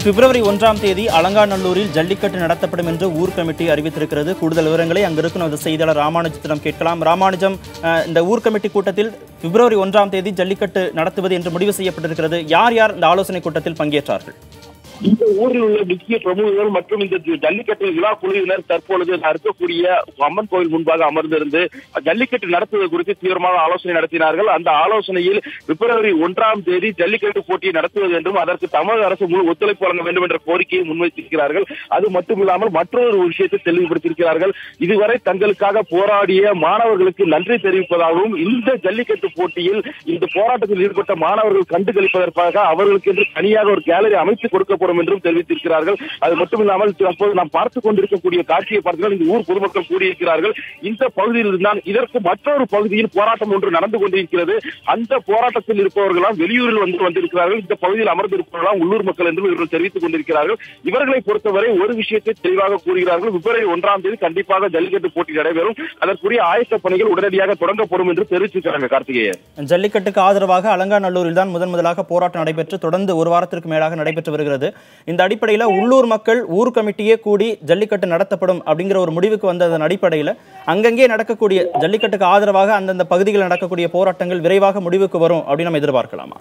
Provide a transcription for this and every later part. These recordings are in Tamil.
பிப்ரவரி 1ஆம் தேதி அலங்காநல்லூரில் ஜல்லிக்கட்டு நடத்தப்படும் என்று ஊர் கமிட்டி அறிவித்திருக்கிறது. கூடுதல் விவரங்களை அங்கிருக்கும் நமது செய்தியாளர் ராமானுஜத்திடம் கேட்கலாம். ராமானுஜம், இந்த ஊர் கமிட்டி கூட்டத்தில் பிப்ரவரி 1ஆம் தேதி ஜல்லிக்கட்டு நடத்துவது என்று முடிவு செய்யப்பட்டிருக்கிறது. யார் யார் இந்த ஆலோசனை கூட்டத்தில் பங்கேற்றார்கள்? இந்த ஊரில் உள்ள முக்கிய பிரமுகர்கள் மற்றும் இந்த ஜல்லிக்கட்டு விழா குழுவினர் தற்பொழுது இருக்கக்கூடிய அம்மன் கோவில் முன்பாக அமர்ந்திருந்து ஜல்லிக்கட்டு நடத்துவது குறித்து தீவிரமாக ஆலோசனை நடத்தினார்கள். அந்த ஆலோசனையில் பிப்ரவரி 1ஆம் தேதி ஜல்லிக்கட்டு போட்டியை நடத்துவது என்றும் அதற்கு தமிழக அரசு முழு ஒத்துழைப்பு வழங்க வேண்டும் என்ற கோரிக்கையை முன்வைத்திருக்கிறார்கள். அது மட்டுமில்லாமல் மற்றொரு விஷயத்தை தெளிவுபடுத்தியிருக்கிறார்கள். இதுவரை தங்களுக்காக போராடிய மாணவர்களுக்கு நன்றி தெரிவிப்பதாகவும் இந்த ஜல்லிக்கட்டு போட்டியில் இந்த போராட்டத்தில் ஈடுபட்ட மாணவர்கள் கண்டுகளிப்பதற்காக அவர்களுக்கு என்று தனியாக ஒரு கேலரி அமைத்து கொடுக்கப்படும் என்றும் தெரிவித்திருக்கிறார்கள். அது மட்டுமில்லாமல் அப்போது நாம் பார்த்துக் கொண்டிருக்கக்கூடிய காட்சியை பார்த்தால் இந்த ஊர் பொதுமக்கள் கூடியிருக்கிறார்கள். இந்த பகுதியில் இருந்தால் இதற்கு மற்றொரு பகுதியில் போராட்டம் ஒன்று நடந்து கொண்டிருக்கிறது. அந்த போராட்டத்தில் இருப்பவர்களாம் வெளியூரில் வந்திருக்கிறார்கள். இந்த பகுதியில் அமர்ந்திருப்பவர்களாம் உள்ளூர் மக்கள் என்றும் இவர்கள் தெரிவித்துக் கொண்டிருக்கிறார்கள். இவர்களை பொறுத்தவரை ஒரு விஷயத்தை தெளிவாக கூறுகிறார்கள். பிப்ரவரி 1ஆம் தேதி கண்டிப்பாக ஜல்லிக்கட்டு போட்டி நடைபெறும். அதற்குரிய ஆயத்த பணிகள் உடனடியாக தொடங்கப்படும் என்று தெரிவித்திருக்கிறாங்க. கார்த்திகேயன், ஜல்லிக்கட்டுக்கு ஆதரவாக அலங்காநல்லூரில் தான் முதலாக போராட்டம் நடைபெற்று தொடர்ந்து ஒரு வாரத்திற்கு மேலாக நடைபெற்று வருகிறது. இந்த அடிப்படையில் உள்ளூர் மக்கள் ஊர் கமிட்டியே கூடி ஜல்லிக்கட்டு நடத்தப்படும் அப்படிங்கிற ஒரு முடிவுக்கு வந்ததன் அடிப்படையில் அங்கங்கே நடக்கக்கூடிய ஜல்லிக்கட்டுக்கு ஆதரவாக அந்தந்த பகுதிகளில் நடக்கக்கூடிய போராட்டங்கள் விரைவாக முடிவுக்கு வரும் அப்படின்னு நம்ம எதிர்பார்க்கலாமா?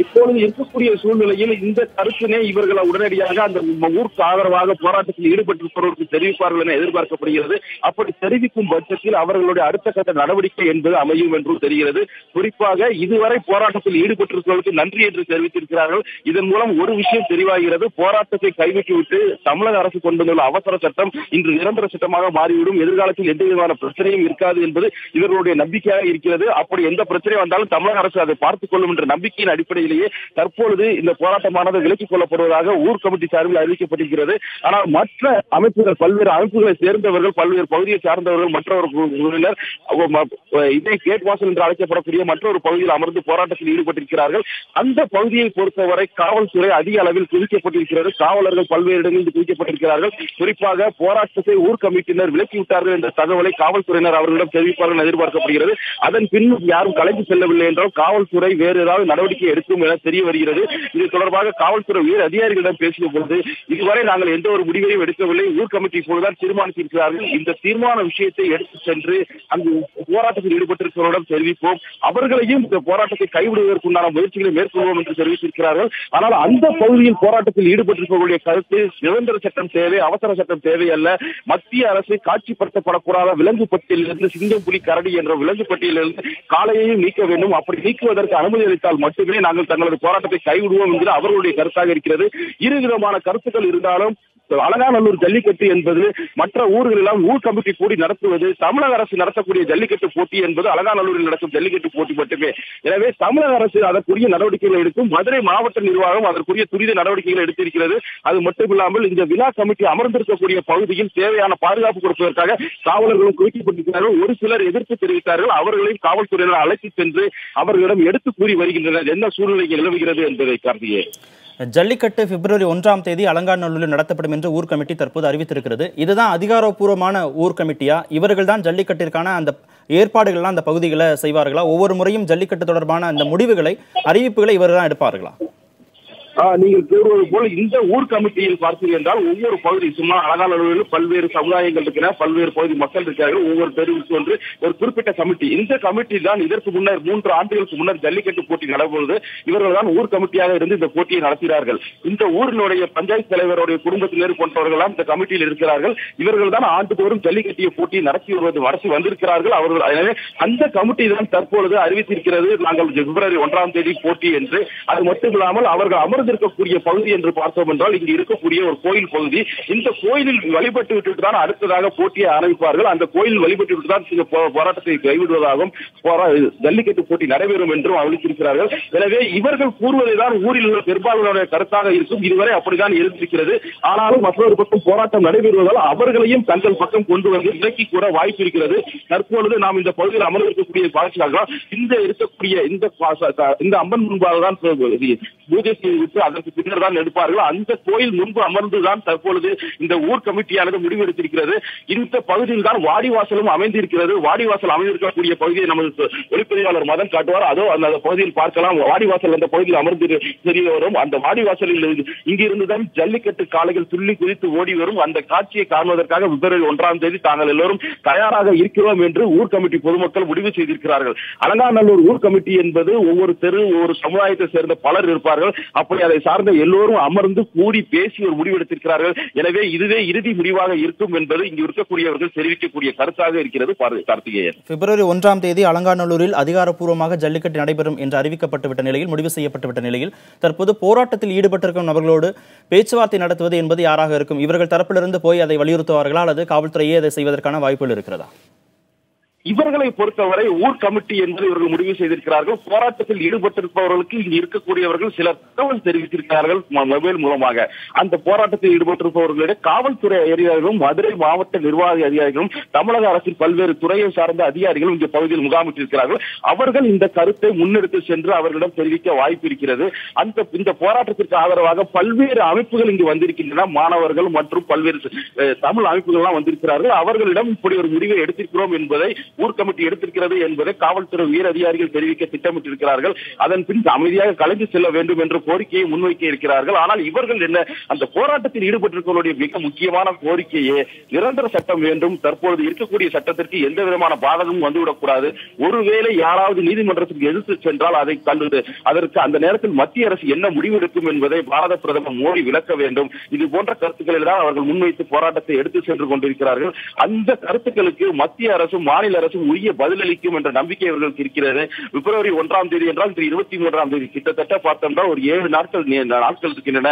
இப்பொழுது இருக்கக்கூடிய சூழ்நிலையில் இந்த கருத்தினை இவர்கள் உடனடியாக அந்த ஊருக்கு ஆதரவாக போராட்டத்தில் ஈடுபட்டிருப்பவர்களுக்கு தெரிவிப்பார்கள் என எதிர்பார்க்கப்படுகிறது. அப்படி தெரிவிக்கும் பட்சத்தில் அவர்களுடைய அடுத்த கட்ட நடவடிக்கை என்பது அமையும் என்றும் தெரிகிறது. குறிப்பாக இதுவரை போராட்டத்தில் ஈடுபட்டிருப்பவர்களுக்கு நன்றி என்று தெரிவித்திருக்கிறார்கள். இதன் மூலம் ஒரு விஷயம் தெளிவாகிறது. போராட்டத்தை கைவிட்டுவிட்டு தமிழக அரசு கொண்டு வந்துள்ள அவசர சட்டம் இன்று நிரந்தர சட்டமாக மாறிவிடும். எதிர்காலத்தில் எந்த விதமான பிரச்சனையும் இருக்காது என்பது இவர்களுடைய நம்பிக்கையாக இருக்கிறது. அப்படி எந்த பிரச்சனை வந்தாலும் தமிழக அரசு அதை பார்த்துக் கொள்ளும் என்ற நம்பிக்கையின் அடிப்படையில் தற்பொழுது இந்த போராட்டமானது விலக்கிக் கொள்ளப்படுவதாக ஊர் கமிட்டி சார்பில் அறிவிக்கப்பட்டிருக்கிறது. ஆனால் மற்ற அமைப்புகள், பல்வேறு அமைப்புகளை சேர்ந்தவர்கள், பல்வேறு பகுதியை சார்ந்தவர்கள், மற்றவர்கள் இதே கேட் வாசல் என்று அழைக்கப்படக்கூடிய மற்றொரு பகுதியில் அமர்ந்து போராட்டத்தில் ஈடுபட்டிருக்கிறார்கள். அந்த பகுதியை பொறுத்தவரை காவல்துறை அதிக அளவில் குவிக்கப்பட்டிருக்கிறது. காவலர்கள் பல்வேறு இடங்களில் குவிக்கப்பட்டிருக்கிறார்கள். குறிப்பாக போராட்டத்தை ஊர் கமிட்டியினர் விலக்கிவிட்டார்கள் என்ற தகவலை காவல்துறையினர் அவர்களிடம் தெரிவிப்பார்கள் எதிர்பார்க்கப்படுகிறது. அதன் பின்னும் யாரும் கலைந்து செல்லவில்லை என்றால் காவல்துறை வேறு ஏதாவது நடவடிக்கை எடுக்கும் என தெரிய வருகிறது. இது தொடர்பாக காவல்துறை உயர் அதிகாரிகளிடம் பேசிய பொழுது இதுவரை நாங்கள் எந்த ஒரு முடிவையும் எடுக்கவில்லை, ஊர் கமிட்டி இப்போதுதான் தீர்மானித்திருக்கிறார்கள். இந்த தீர்மான விஷயத்தை எடுத்து சென்று அங்கு போராட்டத்தில் ஈடுபட்டிருப்பவர்களிடம் தெரிவிப்போம், அவர்களையும் இந்த போராட்டத்தை கைவிடுவதற்குண்டான முயற்சிகளை மேற்கொள்வோம் என்று தெரிவித்திருக்கிறார்கள். ஆனால் அந்த பகுதியில் போராட்டத்தில் ஈடுபட்டிருப்பவர்களுடைய கருத்து நிரந்தர சட்டம் தேவை, அவசர சட்டம் தேவை அல்ல. மத்திய அரசு காட்சிப்படுத்தப்படக்கூடாத விலங்கு பட்டியலிருந்து சிங்கம், புலி, கரடி என்ற விலங்கு பட்டியலிருந்து காளையையும் நீக்க வேண்டும். அப்படி நீக்குவதற்கு அனுமதி அளித்தால் மட்டுமே நாங்கள் தங்களது போராட்டத்தை கைவிடுவோம் என்று அவர்களுடைய கருத்தாக இருக்கிறது. இரு விதமான கருத்துக்கள் இருந்தாலும் அலங்காநல்லூர் ஜல்லிக்கட்டு என்பது மற்ற ஊர்களெல்லாம் ஊர் கமிட்டி கூடி நடத்துவது, தமிழக அரசு நடத்தக்கூடிய ஜல்லிக்கட்டு போட்டி என்பது அலங்காநல்லூரில் நடக்கும் ஜல்லிக்கட்டு போட்டி மட்டுமே. எனவே தமிழக அரசு அதற்குரிய நடவடிக்கைகளை எடுக்கும். மதுரை மாவட்ட நிர்வாகம் அதற்குரிய துரித நடவடிக்கைகளை எடுத்திருக்கிறது. அது மட்டுமில்லாமல் இந்த விழா கமிட்டி அமர்ந்திருக்கக்கூடிய பகுதியில் தேவையான பாதுகாப்பு கொடுப்பதற்காக காவலர்களும் குவிக்கப்பட்டிருக்கிறார்கள். ஒரு சிலர் எதிர்ப்பு தெரிவித்தார்கள். அவர்களையும் காவல்துறையினர் அழைத்து சென்று அவர்களிடம் எடுத்து கூறி வருகின்றனர் என்ன சூழ்நிலை நிலவுகிறது என்பதை. கார்த்திகே, ஜல்லிக்கட்டு பிப்ரவரி 1ஆம் தேதி அலங்காநல்லூரில் நடத்தப்படும் என்று ஊர் கமிட்டி தற்போது அறிவித்திருக்கிறது. இதுதான் அதிகாரப்பூர்வமான ஊர் கமிட்டியா? இவர்கள் தான் ஜல்லிக்கட்டிற்கான அந்த ஏற்பாடுகள்லாம் அந்த பகுதிகளை செய்வார்களா? ஒவ்வொரு முறையும் ஜல்லிக்கட்டு தொடர்பான அந்த முடிவுகளை, அறிவிப்புகளை இவர்கள் தான் எடுப்பார்களா? நீங்கள் கூறுவது போல இந்த ஊர் கமிட்டியில் பார்த்தீர்கள் என்றால் ஒவ்வொரு பகுதி சும்மா அலங்காநல்லூரில் பல்வேறு சமுதாயங்கள் இருக்கிற, பல்வேறு பகுதி மக்கள் இருக்கிறார்கள். ஒவ்வொரு தெருவுக்கு ஒன்று ஒரு குறிப்பிட்ட கமிட்டி. இந்த கமிட்டி தான் இதற்கு முன்னர் 3 ஆண்டுகளுக்கு முன்னர் ஜல்லிக்கட்டு போட்டி நடப்பது இவர்கள் தான் ஊர் கமிட்டியாக இருந்து இந்த போட்டியை நடத்துகிறார்கள். இந்த ஊரினுடைய பஞ்சாயத்து தலைவருடைய குடும்பத்தினர் போன்றவர்கள் இந்த கமிட்டியில் இருக்கிறார்கள். இவர்கள் தான் ஆண்டுதோறும் ஜல்லிக்கட்டிய போட்டியை நடத்தி வந்திருக்கிறார்கள். அவர்கள் எனவே அந்த கமிட்டி தான் தற்பொழுது அறிவித்திருக்கிறது நாங்கள் பிப்ரவரி 1ஆம் தேதி போட்டி என்று. அது மட்டுமில்லாமல் அவர்கள் இருக்கக்கூடிய பகுதி என்று பார்த்தோம் என்றால் இங்கு இருக்கக்கூடிய ஒரு கோயில் பகுதி. இந்த கோயிலில் வழிபட்டு விட்டு தான் அடுத்ததாக போட்டியை ஆரம்பிப்பார்கள். அந்த கோயில் வழிபட்டு விட்டு தான் இந்த போராட்டத்தை கைவிடுவதாகவும் ஜல்லிக்கட்டு போட்டி நடைபெறும் என்றும் அறிவித்திருக்கிறார்கள். எனவே இவர்கள் கூறுவதை தான் ஊரில் உள்ள பெரும்பாலான கருத்தாக இருக்கும். இதுவரை அப்படித்தான் இருந்திருக்கிறது. ஆனாலும் மற்றொரு பக்கம் போராட்டம் நடைபெறுவதால் அவர்களையும் தங்கள் பக்கம் கொண்டு வந்து விலக்கி கூட வாய்ப்பு இருக்கிறது. தற்பொழுது நாம் இந்த பகுதியில் அமர்ந்திருக்கக்கூடிய காட்சியாக இந்த இருக்கக்கூடிய இந்த அம்மன் முன்பாக தான் பூஜை செய்து விட்டு அதற்கு பின்னர் தான் எடுப்பார்கள். அந்த கோயில் முன்பு அமர்ந்துதான் தற்பொழுது இந்த ஊர் கமிட்டியானது முடிவெடுத்திருக்கிறது. இந்த பகுதியில் தான் வாடிவாசலும் அமைந்திருக்கிறது. வாடிவாசல் அமைந்திருக்கக்கூடிய பகுதியை நமது ஒளிப்பதிவாளர் மதன் காட்டுவார். அதோ அந்த பகுதியில் பார்க்கலாம். வாடிவாசல் அந்த பகுதியில் அமர்ந்து தெரிய வரும். அந்த வாடிவாசலில் இங்கிருந்துதான் ஜல்லிக்கட்டு காளைகள் துள்ளி குதித்து ஓடி வரும். அந்த காட்சியை காண்பதற்காக பிப்ரவரி 1 தாங்கள் எல்லோரும் தயாராக இருக்கிறோம் என்று ஊர் கமிட்டி பொதுமக்கள் முடிவு செய்திருக்கிறார்கள். அலங்காநல்லூர் ஊர் கமிட்டி என்பது ஒவ்வொரு தெரு ஒவ்வொரு சமுதாயத்தை சேர்ந்த பலர் இருப்பார்கள். அப்படி அதை சார்ந்த எல்லோரும் அமர்ந்து கூடி பேசி ஒரு முடிவெடுத்திருக்கிறார்கள். எனவே இதுவே இறுதி முடிவாக இருக்கும் என்பது இங்கு இருக்கக்கூடியவர்கள் தெரிவிக்கக்கூடிய கருத்தாக இருக்கிறது. கார்த்திகேயன், பிப்ரவரி 1 அலங்காநல்லூரில் அதிகாரப்பூர்வமாக ஜல்லிக்கட்டு நடைபெறும் என்று அறிவிக்கப்பட்டுவிட்ட நிலையில், முடிவு செய்யப்பட்டுவிட்ட நிலையில் தற்போது போராட்டத்தில் ஈடுபட்டிருக்கும் நபர்களோடு பேச்சுவார்த்தை நடத்துவது என்பது யாராக இருக்கும்? இவர்கள் தரப்பிலிருந்து போய் அதை வலியுறுத்துவார்களா அல்லது காவல்துறையே அதை செய்வதற்கான வாய்ப்புகள் இருக்கிறதா? இவர்களை பொறுத்தவரை ஊர் கமிட்டி என்பது இவர்கள் முடிவு செய்திருக்கிறார்கள். போராட்டத்தில் ஈடுபட்டிருப்பவர்களுக்கு இங்கு இருக்கக்கூடியவர்கள் சிலர் தகவல் தெரிவித்திருக்கிறார்கள் மொபைல் மூலமாக. அந்த போராட்டத்தில் ஈடுபட்டிருப்பவர்களிடையே காவல்துறை அதிகாரிகளும் மதுரை மாவட்ட நிர்வாக அதிகாரிகளும் தமிழக அரசின் பல்வேறு துறையை சார்ந்த அதிகாரிகளும் இந்த பகுதியில் முகாமிட்டிருக்கிறார்கள். அவர்கள் இந்த கருத்தை முன்னெடுத்து சென்று அவர்களிடம் தெரிவிக்க வாய்ப்பு இருக்கிறது. இந்த போராட்டத்திற்கு ஆதரவாக பல்வேறு அமைப்புகள் இங்கு வந்திருக்கின்றன. மாணவர்கள் மற்றும் பல்வேறு தமிழ் அமைப்புகள் எல்லாம் வந்திருக்கிறார்கள். அவர்களிடம் இப்படி ஒரு முடிவை எடுத்திருக்கிறோம் என்பதை ஊர் கமிட்டி எடுத்திருக்கிறது என்பதை காவல்துறை உயர் அதிகாரிகள் தெரிவிக்க திட்டமிட்டிருக்கிறார்கள். அதன் பின் அமைதியாக கலைந்து செல்ல வேண்டும் என்ற கோரிக்கையை முன்வைக்க இருக்கிறார்கள். ஆனால் இவர்கள் என்ன, அந்த போராட்டத்தில் ஈடுபட்டிருப்பவர்களுடைய மிக முக்கியமான கோரிக்கையே நிரந்தர சட்டம் வேண்டும். தற்பொழுது இருக்கக்கூடிய சட்டத்திற்கு எந்த விதமான பாதகமும் வந்துவிடக்கூடாது. ஒருவேளை யாராவது நீதிமன்றத்திற்கு எதிர்த்து சென்றால் அதை கண்டு அதற்கு அந்த நேரத்தில் மத்திய அரசு என்ன முடிவெடுக்கும் என்பதை பாரத பிரதமர் மோடி விளக்க வேண்டும். இது போன்ற கருத்துக்களில் தான் அவர்கள் முன்வைத்து போராட்டத்தை எடுத்து சென்று கொண்டிருக்கிறார்கள். அந்த கருத்துக்களுக்கு மத்திய அரசும் மாநில அரசும் உரிய பதிலளிக்கும் என்ற நம்பிக்கை அவர்களுக்கு இருக்கிறது. பிப்ரவரி 1 என்றால் 23 கிட்டத்தட்ட பார்த்தோம்னா ஒரு 7 நாட்கள் இருக்கின்றன.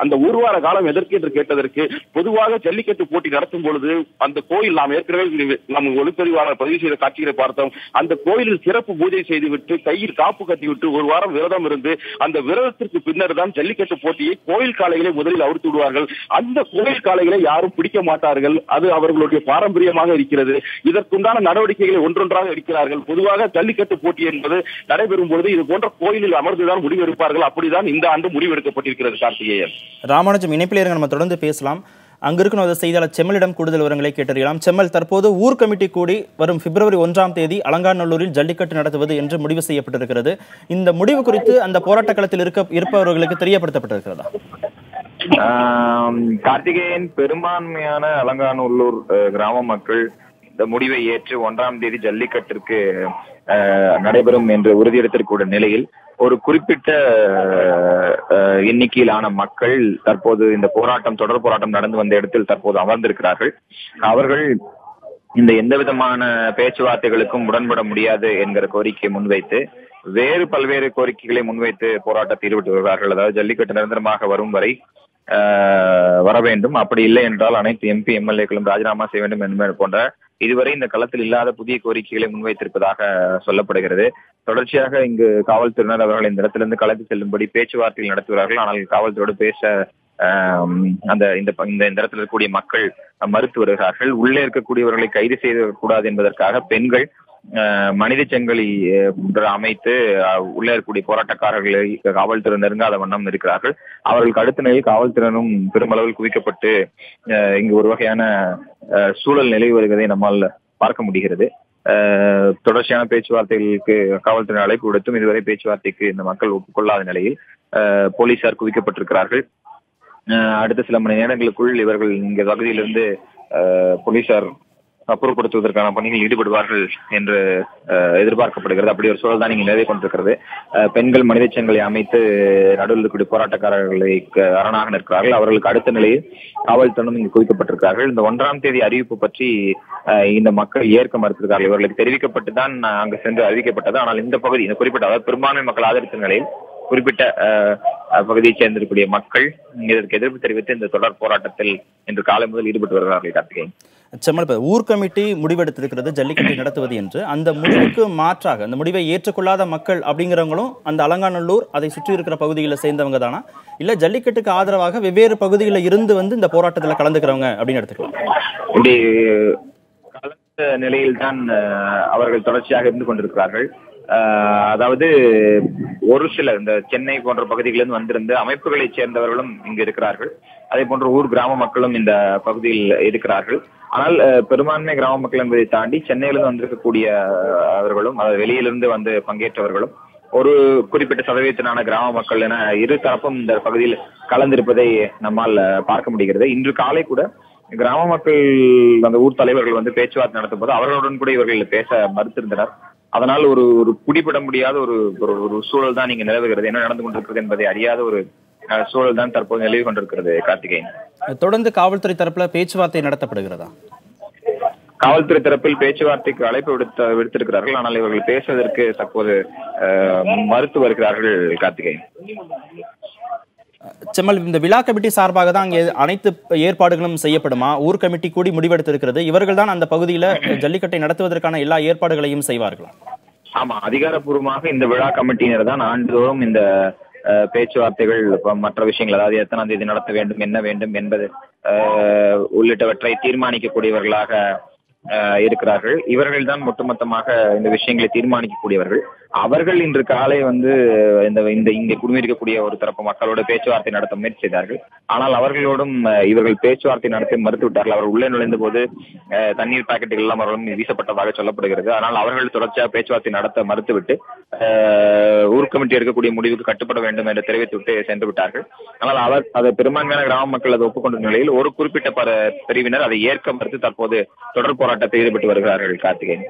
அந்த ஒரு வார காலம் எதற்கு என்று கேட்டதற்கு, பொதுவாக ஜல்லிக்கட்டு போட்டி நடத்தும் பொழுது அந்த கோயில், நாம் ஏற்கனவே நம் ஒளிப்பதிவாளர் பதிவு செய்த காட்சிகளை பார்த்தோம், அந்த கோயிலில் சிறப்பு பூஜை செய்துவிட்டு கையில் காப்பு கட்டிவிட்டு ஒரு வாரம் விரதம் இருந்து அந்த விரதத்திற்கு பின்னர் தான் ஜல்லிக்கட்டு போட்டியை கோயில் காளைகளை முதலில் அவுழ்த்து விடுவார்கள். அந்த கோயில் காளைகளை யாரும் பிடிக்க மாட்டார்கள். அது அவர்களுடைய பாரம்பரியமாக இருக்கிறது. இதற்குண்டான நடவடிக்கைகளை ஒன்றொன்றாக எடுக்கிறார்கள். பொதுவாக ஜல்லிக்கட்டு போட்டி என்பது நடைபெறும் பொழுது இது போன்ற கோயிலில் அமர்ந்துதான் முடிவெடுப்பார்கள். அப்படிதான் இந்த ஆண்டு முடிவெடுக்கப்பட்டிருக்கிறது. கார்த்திகேயன், ராமானுஜம் இணைப்பில் இருங்க, நம்ம தொடர்ந்து பேசலாம். அங்க இருக்கும் செய்தியாளர் செம்மலிடம் கூடுதல் விவரங்களை கேட்டறியலாம். செம்மல், தற்போது ஊர் கமிட்டி கூடி வரும் பிப்ரவரி 1 அலங்காநல்லூரில் ஜல்லிக்கட்டு நடத்துவது என்று முடிவு செய்யப்பட்டிருக்கிறது. இந்த முடிவு குறித்து அந்த போராட்ட களத்தில் இருப்பவர்களுக்கு தெரியப்படுத்தப்பட்டிருக்கிறதா? கார்த்திகேயன், பெரும்பான்மையான அலங்காநல்லூர் கிராம மக்கள் இந்த முடிவை ஏற்று 1 ஜல்லிக்கட்டிற்கு நடைபெறும் என்று உறுதியெடுத்திருக்கூடிய நிலையில் ஒரு குறிப்பிட்ட எண்ணிக்கையிலான மக்கள் தற்போது இந்த தொடர் போராட்டம் நடந்து வந்த இடத்தில் தற்போது அமர்ந்திருக்கிறார்கள். அவர்கள் இந்த எந்த விதமான பேச்சுவார்த்தைகளுக்கும் உடன்பட முடியாது என்கிற கோரிக்கையை முன்வைத்து வேறு பல்வேறு கோரிக்கைகளை முன்வைத்து போராட்டத்தில் ஈடுபட்டு வருகிறார்கள். அதாவது ஜல்லிக்கட்டு நிரந்தரமாக வரும் வரை வர வேண்டும், அப்படி இல்லை என்றால் அனைத்து MP MLAக்களும் ராஜினாமா செய்ய வேண்டும் என்பது போன்ற இதுவரை இந்த களத்தில் இல்லாத புதிய கோரிக்கைகளை முன்வைத்திருப்பதாக சொல்லப்படுகிறது. தொடர்ச்சியாக இங்கு காவல்துறையினர் அவர்கள் இந்த இடத்திலிருந்து கலந்து செல்லும்படி பேச்சுவார்த்தைகள் நடத்துகிறார்கள். ஆனால் காவல்துறையோடு பேச இந்த இடத்தில் இருக்கக்கூடிய மக்கள் மறுத்து வருகிறார்கள். உள்ளே இருக்கக்கூடியவர்களை கைது செய்யக்கூடாது என்பதற்காக பெண்கள் மனித சங்கிலி அமைத்து உள்ளே இருக்கக்கூடிய போராட்டக்காரர்களை காவல்துறை நெருங்காத வண்ணம் இருக்கிறார்கள். அவர்களுக்கு அடுத்த நிலையில் காவல்துறையினரும் பெருமளவில் குவிக்கப்பட்டு இங்கு ஒரு வகையான சூழல் நிலவி வருவதை நம்மால் பார்க்க முடிகிறது. தொடர்ச்சியான பேச்சுவார்த்தைகளுக்கு காவல்துறை அழைப்பு விடுத்தும் இதுவரை பேச்சுவார்த்தைக்கு இந்த மக்கள் ஒப்புக்கொள்ளாத நிலையில் போலீசார் குவிக்கப்பட்டிருக்கிறார்கள். அடுத்த சில மணி நேரங்களுக்குள் இவர்கள் இங்க பகுதியிலிருந்து போலீசார் அப்புறப்படுத்துவதற்கான பணிகளில் ஈடுபடுவார்கள் என்று எதிர்பார்க்கப்படுகிறது. அப்படி ஒரு சூழல் தான் இங்கு நிலவி கொண்டிருக்கிறது. பெண்கள் மனித சங்கிலி அமைத்து நடுவில் இருக்கக்கூடிய போராட்டக்காரர்களை அரணாக நிற்கிறார்கள். அவர்களுக்கு அடுத்த நிலையில் காவல்துறையினரும் இங்கு குவிக்கப்பட்டிருக்கிறார்கள். இந்த 1 அறிவிப்பு பற்றி இந்த மக்கள் ஏற்க மறுத்திருக்கிறார்கள். இவர்களுக்கு தெரிவிக்கப்பட்டுதான் அங்கு சென்று அறிவிக்கப்பட்டது. ஆனால் இந்த குறிப்பிட்ட அதாவது பெரும்பான்மை மக்கள் ஆதரித்த நிலையில் குறிப்பிட்ட பகுதியைச் சேர்ந்திருக்கக்கூடிய மக்கள் இதற்கு எதிர்ப்பு தெரிவித்து இந்த தொடர் போராட்டத்தில் இன்று காலை முதல் ஈடுபட்டு வருகிறார்கள். கார்த்திகேயன், செம்மல், ஊர் கமிட்டி முடிவெடுத்திருக்கிறது ஜல்லிக்கட்டை நடத்துவது என்று. அந்த முடிவுக்கு மாற்றாக அந்த முடிவை ஏற்றுக்கொள்ளாத மக்கள் அப்படிங்கிறவங்களும் அந்த அலங்காநல்லூர் அதை சுற்றி இருக்கிற பகுதிகளை சேர்ந்தவங்க தானா, இல்ல ஜல்லிக்கட்டுக்கு ஆதரவாக வெவ்வேறு பகுதிகளில் இருந்து இந்த போராட்டத்தில் கலந்துக்கிறவங்க அப்படின்னு எடுத்துக்கலாம்? இப்படி கலந்த நிலையில் தான் அவர்கள் தொடர்ச்சியாக இருந்து கொண்டிருக்கிறார்கள். அதாவது ஒரு சில இந்த சென்னை போன்ற பகுதிகளிலிருந்து வந்திருந்த அமைப்புகளைச் சேர்ந்தவர்களும் இங்கு இருக்கிறார்கள். அதே போன்று ஊர் கிராம மக்களும் இந்த பகுதியில் இருக்கிறார்கள். ஆனால் பெரும்பான்மை கிராம மக்கள் என்பதை தாண்டி சென்னையிலிருந்து வந்திருக்கக்கூடிய அவர்களும் வெளியிலிருந்து வந்து பங்கேற்றவர்களும் ஒரு குறிப்பிட்ட சதவீதத்திலான கிராம மக்கள் என இரு தரப்பும் இந்த பகுதியில் கலந்திருப்பதை நம்மால் பார்க்க முடிகிறது. இன்று காலை கூட கிராம மக்கள் அந்த ஊர் தலைவர்கள் வந்து பேச்சுவார்த்தை நடத்தும் போது அவர்களுடன் கூட இவர்கள் பேச மறுத்திருந்தனர். அதனால் ஒரு குடிபட முடியாத ஒரு சூழல் தான் இங்கு நிலவுகிறது. என்ன நடந்து கொண்டிருக்கிறது என்பதை அறியாத ஒரு சூழல் தான் தற்போது நிலவி கொண்டிருக்கிறது. கார்த்திகேயன், தொடர்ந்து காவல்துறை தரப்புல பேச்சுவார்த்தை நடத்தப்படுகிறதா? காவல்துறை தரப்பில் பேச்சுவார்த்தைக்கு அழைப்பு விடுத்திருக்கிறார்கள். ஆனால் இவர்கள் பேசுவதற்கு தற்போது மறுத்து வருகிறார்கள். கார்த்திகேயன், செம்மல், இந்த விழா கமிட்டி சார்பாக தான் அங்கே அனைத்து ஏற்பாடுகளும் செய்யப்படுமா? ஊர் கமிட்டி கூடி முடிவெடுத்திருக்கிறது. இவர்கள் தான் அந்த பகுதியில ஜல்லிக்கட்டை நடத்துவதற்கான எல்லா ஏற்பாடுகளையும் செய்வார்களா? ஆமா, அதிகாரப்பூர்வமாக இந்த விழா கமிட்டியினர் தான் ஆண்டுதோறும் இந்த பேச்சுவார்த்தைகள் மற்ற விஷயங்கள், அதாவது எத்தனாம் தேதி நடத்த வேண்டும், என்ன வேண்டும் என்பது உள்ளிட்டவற்றை தீர்மானிக்கக்கூடியவர்களாக இருக்கிறார்கள். இவர்கள் தான் ஒட்டுமொத்தமாக இந்த விஷயங்களை தீர்மானிக்கக்கூடியவர்கள். அவர்கள் இன்று காலை வந்து இங்கே குடியிருக்கக்கூடிய ஒரு தரப்பு மக்களோட பேச்சுவார்த்தை நடத்த முயற்சி செய்தார்கள். ஆனால் அவர்களோடும் இவர்கள் பேச்சுவார்த்தை நடத்த மறுத்துவிட்டார்கள். அவர்கள் உள்ளே நுழைந்த போது தண்ணீர் பாக்கெட்டுகள் எல்லாம் அவர்களும் வீசப்பட்டதாக சொல்லப்படுகிறது. ஆனால் அவர்கள் தொடர்ச்சியாக பேச்சுவார்த்தை நடத்த மறுத்துவிட்டு ஊர் கமிட்டி எடுக்கக்கூடிய முடிவுக்கு கட்டுப்பட வேண்டும் என்று தெரிவித்துவிட்டு சென்று விட்டார்கள். ஆனால் அதை பெரும்பான்மையான கிராம மக்கள் அதை ஒப்புக்கொண்ட நிலையில் ஒரு குறிப்பிட்ட பிரிவினர் அதை ஏற்க மறுத்து தற்போது தொடர் போராட்டத்தில் ஈடுபட்டு வருகிறார்கள். கார்த்திகேயன்,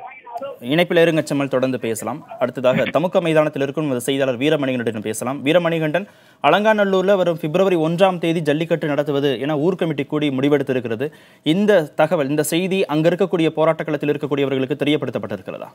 இணைப்பில் இருங்க செம்மல், தொடர்ந்து பேசலாம். அடுத்ததாக தமுக மைதானத்தில் இருக்கும் செய்தியாளர் வீரமணிகண்டன் பேசலாம். வீரமணிகண்டன், அலங்காநல்லூர்ல வரும் பிப்ரவரி 1ஆம் தேதி ஜல்லிக்கட்டு நடத்துவது என ஊர் கமிட்டி கூடி முடிவெடுத்திருக்கிறது. இந்த தகவல், இந்த செய்தி அங்க இருக்கக்கூடிய போராட்ட களத்தில் இருக்கக்கூடியவர்களுக்கு தெரியப்படுத்தப்பட்டிருக்கிறதா?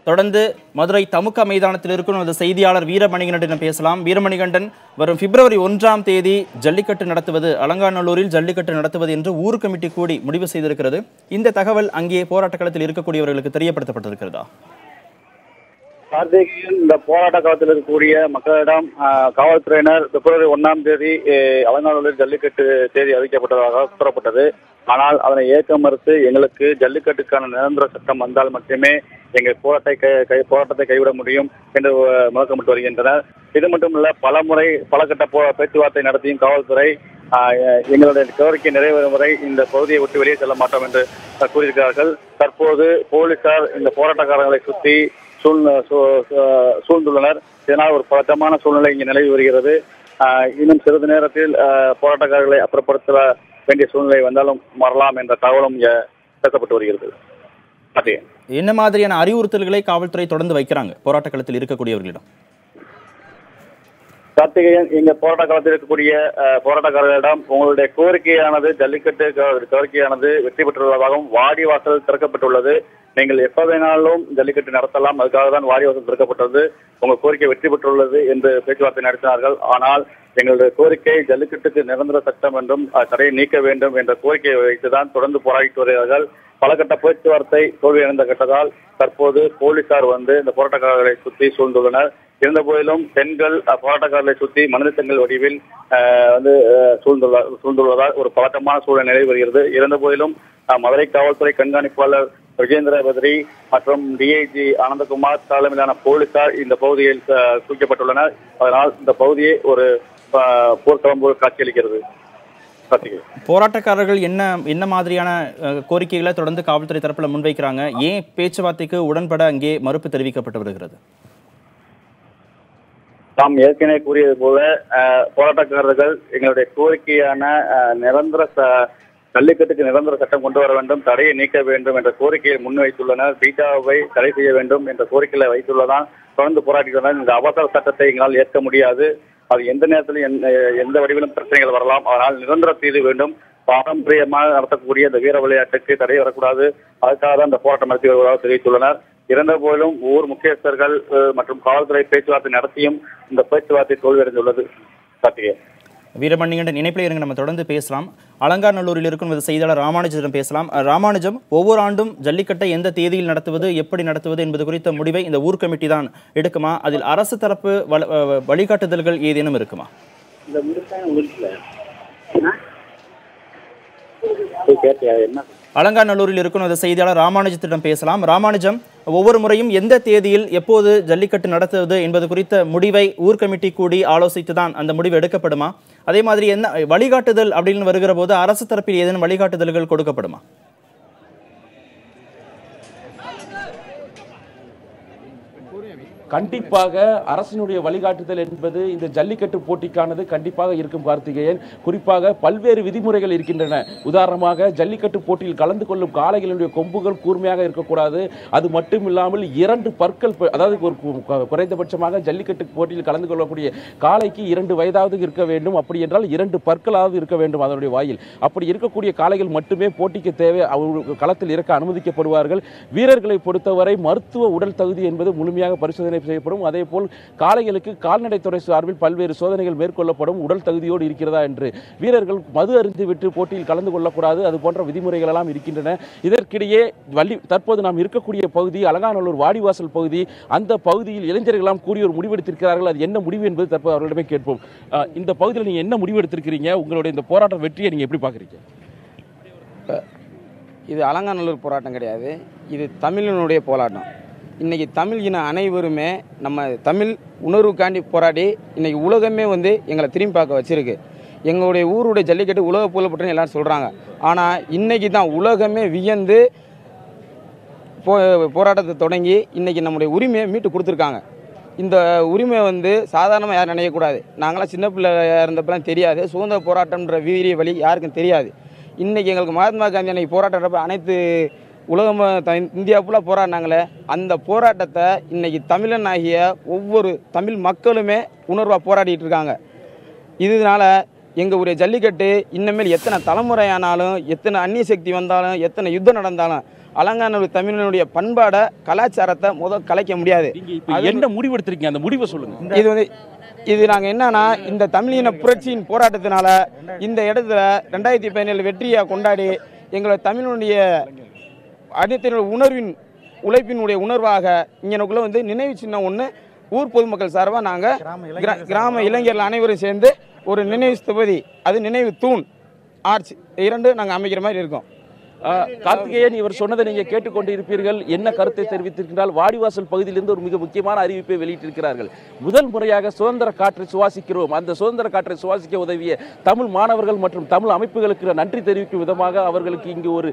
தொடர்ந்து மதுரை தமுக மைதானத்தில் இருக்கும் அந்த செய்தியாளர் வீரமணிகண்டன் பேசலாம். வீரமணிகண்டன், வரும் பிப்ரவரி 1ஆம் தேதி ஜல்லிக்கட்டு நடத்துவது, அலங்காநல்லூரில் ஜல்லிக்கட்டு நடத்துவது என்று ஊர் கமிட்டி கூடி முடிவு செய்திருக்கிறது. இந்த தகவல் அங்கே போராட்ட களத்தில் இருக்கக்கூடியவர்களுக்கு தெரியப்படுத்தப்பட்டிருக்கிறதா? கார்த்திகேயன், இந்த போராட்ட காலத்தில் இருக்கக்கூடிய மக்களிடம் காவல்துறையினர் பிப்ரவரி 1ஆம் தேதி அலங்காநல்லூரில் ஜல்லிக்கட்டு தேதி அறிவிக்கப்பட்டதாக கூறப்பட்டது. ஆனால் அதனை ஏற்க மறுத்து எங்களுக்கு ஜல்லிக்கட்டுக்கான நிரந்தர சட்டம் வந்தால் மட்டுமே எங்கள் போராட்டத்தை கைவிட முடியும் என்று முழக்கமிட்டு வருகின்றனர். இது மட்டுமல்ல, பல கட்ட பேச்சுவார்த்தை நடத்தியும் காவல்துறை எங்களுடைய கோரிக்கை நிறைவேறும் வரை இந்த பகுதியை விட்டு வெளியே செல்ல மாட்டோம் என்று கூறியிருக்கிறார்கள். தற்போது போலீசார் இந்த போராட்டக்காரர்களை சுற்றி சூழ்ந்துள்ளனர். இதனால் ஒரு பதட்டமான சூழ்நிலை இங்கு நிலவி வருகிறது. இன்னும் சிறிது நேரத்தில் போராட்டக்காரர்களை அப்புறப்படுத்த வேண்டிய சூழ்நிலை வந்தாலும் வரலாம் என்ற தகவலும் பேசப்பட்டு வருகிறது. என்ன மாதிரியான அறிவுறுத்தல்களை காவல்துறை தொடர்ந்து வைக்கிறாங்க போராட்ட களத்தில் இருக்கக்கூடியவர்களிடம்? கார்த்திகேயன், இங்க போராட்ட காலத்தில் இருக்கக்கூடிய போராட்டக்காரர்களிடம் உங்களுடைய கோரிக்கையானது ஜல்லிக்கட்டு கோரிக்கையானது வெற்றி பெற்றுள்ளதாகவும் வாடி வாசல் திறக்கப்பட்டுள்ளது, நீங்கள் எப்ப வேணாலும் ஜல்லிக்கட்டு நடத்தலாம், அதுக்காக தான் வாடி வாசல் திறக்கப்பட்டது, உங்க கோரிக்கை வெற்றி பெற்றுள்ளது என்று பேச்சுவார்த்தை நடத்தினார்கள். ஆனால் எங்களுடைய கோரிக்கை ஜல்லிக்கட்டுக்கு நிரந்தர சட்டம் என்றும் தடையை நீக்க வேண்டும் என்ற கோரிக்கையை வைத்துதான் தொடர்ந்து போராடிட்டு வருகிறார்கள். பல கட்ட பேச்சுவார்த்தை தோல்வியடைந்த கட்டதால் தற்போது போலீசார் வந்து இந்த போராட்டக்காரர்களை சுற்றி சூழ்ந்துள்ளனர். இருந்த போதிலும் பெண்கள் போராட்டக்காரர்களை சுற்றி மனித செங்கல் வடிவில் வந்து சூழ்ந்துள்ளதால் ஒரு பதட்டமான சூழல் நிலவி வருகிறது. இருந்த போதிலும் மதுரை காவல்துறை கண்காணிப்பாளர் விஜேந்திர பத்ரி மற்றும் டிஐஜி ஆனந்தகுமார் தலைமையிலான போலீசார் இந்த பகுதியில் குவிக்கப்பட்டுள்ளனர். அதனால் இந்த பகுதியை ஒரு போர்க்களம் போல் காட்சியளிக்கிறது. போராட்டக்காரர்கள் என்ன மாதிரியான கோரிக்கைகளை தொடர்ந்து காவல்துறை தரப்புல முன்வைக்கிறாங்க? ஏன் பேச்சுவார்த்தைக்கு உடன்பட அங்கே மறுப்பு தெரிவிக்கப்பட்டு வருகிறது? நாம் ஏற்கனவே கூறியது போல போராட்டக்காரர்கள் எங்களுடைய கோரிக்கையான நிரந்தர ஜல்லிக்கட்டுக்கு நிரந்தர சட்டம் கொண்டு வர வேண்டும், தடையை நீக்க வேண்டும் என்ற கோரிக்கையை முன்வைத்துள்ளனர். பீட்டாவை தடை செய்ய வேண்டும் என்ற கோரிக்கையை வைத்துள்ளதான் தொடர்ந்து போராட்டியுள்ளனர். இந்த அவசர சட்டத்தை எங்களால் ஏற்க முடியாது, அது எந்த நேரத்திலும் எந்த வடிவிலும் பிரச்சனைகள் வரலாம், அதனால் நிரந்தர தீர்வு வேண்டும், பாரம்பரியமாக நடத்தக்கூடிய இந்த வீர விளையாட்டுக்கு தடை வரக்கூடாது, அதுக்காக தான் இந்த போராட்டம் நடத்தி வருவதாக தெரிவித்துள்ளனர். இருந்த போதிலும் ஊர் முக்கியஸ்தர்கள் மற்றும் காவல்துறை பேச்சுவார்த்தை நடத்தியும் இந்த பேச்சுவார்த்தை தோல்வியடைந்துள்ளது. வீரமணிகண்டன் இணைப்பில் இருங்க, நம்ம தொடர்ந்து பேசலாம். அலங்காநல்லூரில் இருக்கும் செய்தியாளர் ராமானுஜத்திடம் பேசலாம். ராமானுஜம், ஒவ்வொரு ஆண்டும் ஜல்லிக்கட்டை எந்த தேதியில் நடத்துவது, எப்படி நடத்துவது என்பது குறித்த முடிவை இந்த ஊர் கமிட்டி தான் எடுக்குமா? அதில் அரசு தரப்பு வழிகாட்டுதல்கள் ஏதேனும் இருக்குமா? அலங்காநல்லூரில் இருக்கும் செய்தியாளர் ராமானுஜத்திடம் பேசலாம். ராமானுஜம், ஒவ்வொரு முறையும் எந்த தேதியில் எப்போது ஜல்லிக்கட்டு நடத்துவது என்பது குறித்த முடிவை ஊர் கமிட்டி கூடி ஆலோசித்துதான் அந்த முடிவு எடுக்கப்படுமா? அதே மாதிரி என்ன வழிகாட்டுதல் அப்படின்னு வருகிற போது அரசு தரப்பில் ஏதேனும் வழிகாட்டுதல்கள் கொடுக்கப்படுமா? கண்டிப்பாக அரசினுடைய வழிகாட்டுதல் என்பது இந்த ஜல்லிக்கட்டு போட்டிக்கானது கண்டிப்பாக இருக்கும் கார்த்திகேயன். குறிப்பாக பல்வேறு விதிமுறைகள் இருக்கின்றன. உதாரணமாக ஜல்லிக்கட்டு போட்டியில் கலந்து கொள்ளும் காளைகளுடைய கொம்புகள் கூர்மையாக இருக்கக்கூடாது. அது மட்டும் இல்லாமல் 2 பற்கள், அதாவது ஒரு குறைந்தபட்சமாக ஜல்லிக்கட்டு போட்டியில் கலந்து கொள்ளக்கூடிய காளைக்கு 2 வயதாவது இருக்க வேண்டும். அப்படி என்றால் 2 பற்களாவது இருக்க வேண்டும் அதனுடைய வாயில். அப்படி இருக்கக்கூடிய காளைகள் மட்டுமே போட்டிக்கு தேவை களத்தில் இறக்க அனுமதிக்கப்படுவார்கள். வீரர்களை பொறுத்தவரை மருத்துவ உடல் தகுதி என்பது முழுமையாக பரிசோதனை செய்யப்படும். அதே போல் காளைகளுக்கு கால்நடைத்துறை சார்பில் பல்வேறு சோதனைகள் மேற்கொள்ளப்படும். உடல் தகுதியோடு இருக்கிறதா என்று. வீரர்கள் மது அருந்தி விட்டு போட்டியில் கலந்து கொள்ளக்கூடாது. அது போன்ற விதிமுறைகள் எல்லாம் இருக்கின்றன. இதற்கிடையே தற்போது நாம் இருக்கக்கூடிய பகுதி அலங்காநல்லூர் வாடிவாசல் பகுதி. அந்த பகுதியில் இளைஞர்கள் எல்லாம் கூடிய ஒரு முடிவெடுத்திருக்கிறார்கள். அது என்ன முடிவு என்பது தற்போது அவர்களிடமே கேட்போம். இந்த பகுதியில் நீங்க என்ன முடிவெடுத்திருக்கிறீங்க? உங்களுடைய இந்த போராட்ட வெற்றியை நீங்க எப்படி பாக்குறீங்க? இது அலங்காநல்லூர் போராட்டம் கிடையாது, இது தமிழினுடைய போராட்டம். இன்றைக்கி தமிழ் இன அனைவருமே நம்ம தமிழ் உணர்வுக்காண்டி போராடி இன்றைக்கி உலகமே எங்களை திரும்பி பார்க்க வச்சுருக்கு. எங்களுடைய ஊருடைய ஜல்லிக்கட்டு உலக புகழப்பட்டுன்னு எல்லாரும் சொல்கிறாங்க. ஆனால் இன்றைக்கி தான் உலகமே வியந்து போராட்டத்தை தொடங்கி இன்றைக்கி நம்முடைய உரிமையை மீட்டு கொடுத்துருக்காங்க. இந்த உரிமை சாதாரணமாக யாரும் நினைக்கக்கூடாது. நாங்களாம் சின்ன பிள்ளை இருந்தப்பெல்லாம் தெரியாது. சுதந்திர போராட்டம்ன்ற வீரிய வழி யாருக்கும் தெரியாது. இன்றைக்கி எங்களுக்கு மகாத்மா காந்தி அன்றைக்கி போராட்டப்ப அனைத்து உலகம் இந்தியா ஃபுல்லாக போராடினாங்களே, அந்த போராட்டத்தை இன்றைக்கி தமிழன் ஆகிய ஒவ்வொரு தமிழ் மக்களுமே உணர்வாக போராடிட்டு இருக்காங்க. இதனால் எங்கள் ஊரிய ஜல்லிக்கட்டு இன்னமேல் எத்தனை தலைமுறையானாலும், எத்தனை அந்நிய சக்தி வந்தாலும், எத்தனை யுத்தம் நடந்தாலும் அலங்காநல்லூர் தமிழனுடைய பண்பாடை கலாச்சாரத்தை கலைக்க முடியாது. என்ன முடிவெடுத்திருக்கீங்க? அந்த முடிவை சொல்லுங்க. இது நாங்கள் என்னன்னா, இந்த தமிழின புரட்சியின் போராட்டத்தினால இந்த இடத்துல 2017 வெற்றியை கொண்டாடி எங்களை தமிழனுடைய அனைத்தினுடைய உணர்வின் உழைப்பினுடைய உணர்வாக இங்கனக்குள்ளே நினைவு சின்னம் ஒன்று ஊர் பொதுமக்கள் சார்பாக நாங்கள் கிராம இளைஞர்கள் அனைவரும் சேர்ந்து ஒரு நினைவு ஸ்தபதி, அது நினைவு தூண் ஆர்ச் 2 நாங்கள் அமைக்கிற மாதிரி இருக்கோம். கார்த்திகேயன், இவர் சொன்னதை நீங்க கேட்டுக்கொண்டு இருப்பீர்கள். என்ன கருத்தை தெரிவித்திருக்கிறால் வாடிவாசல் பகுதியிலிருந்து ஒரு மிக முக்கியமான அறிவிப்பை வெளியிட்டிருக்கிறார்கள். முதல் முறையாக சுதந்திர காற்றை சுவாசிக்கிறோம். அந்த சுதந்திர காற்றை சுவாசிக்க உதவிய தமிழ் மாணவர்கள் மற்றும் தமிழ் அமைப்புகளுக்கு நன்றி தெரிவிக்கும் விதமாக அவர்களுக்கு இங்கு ஒரு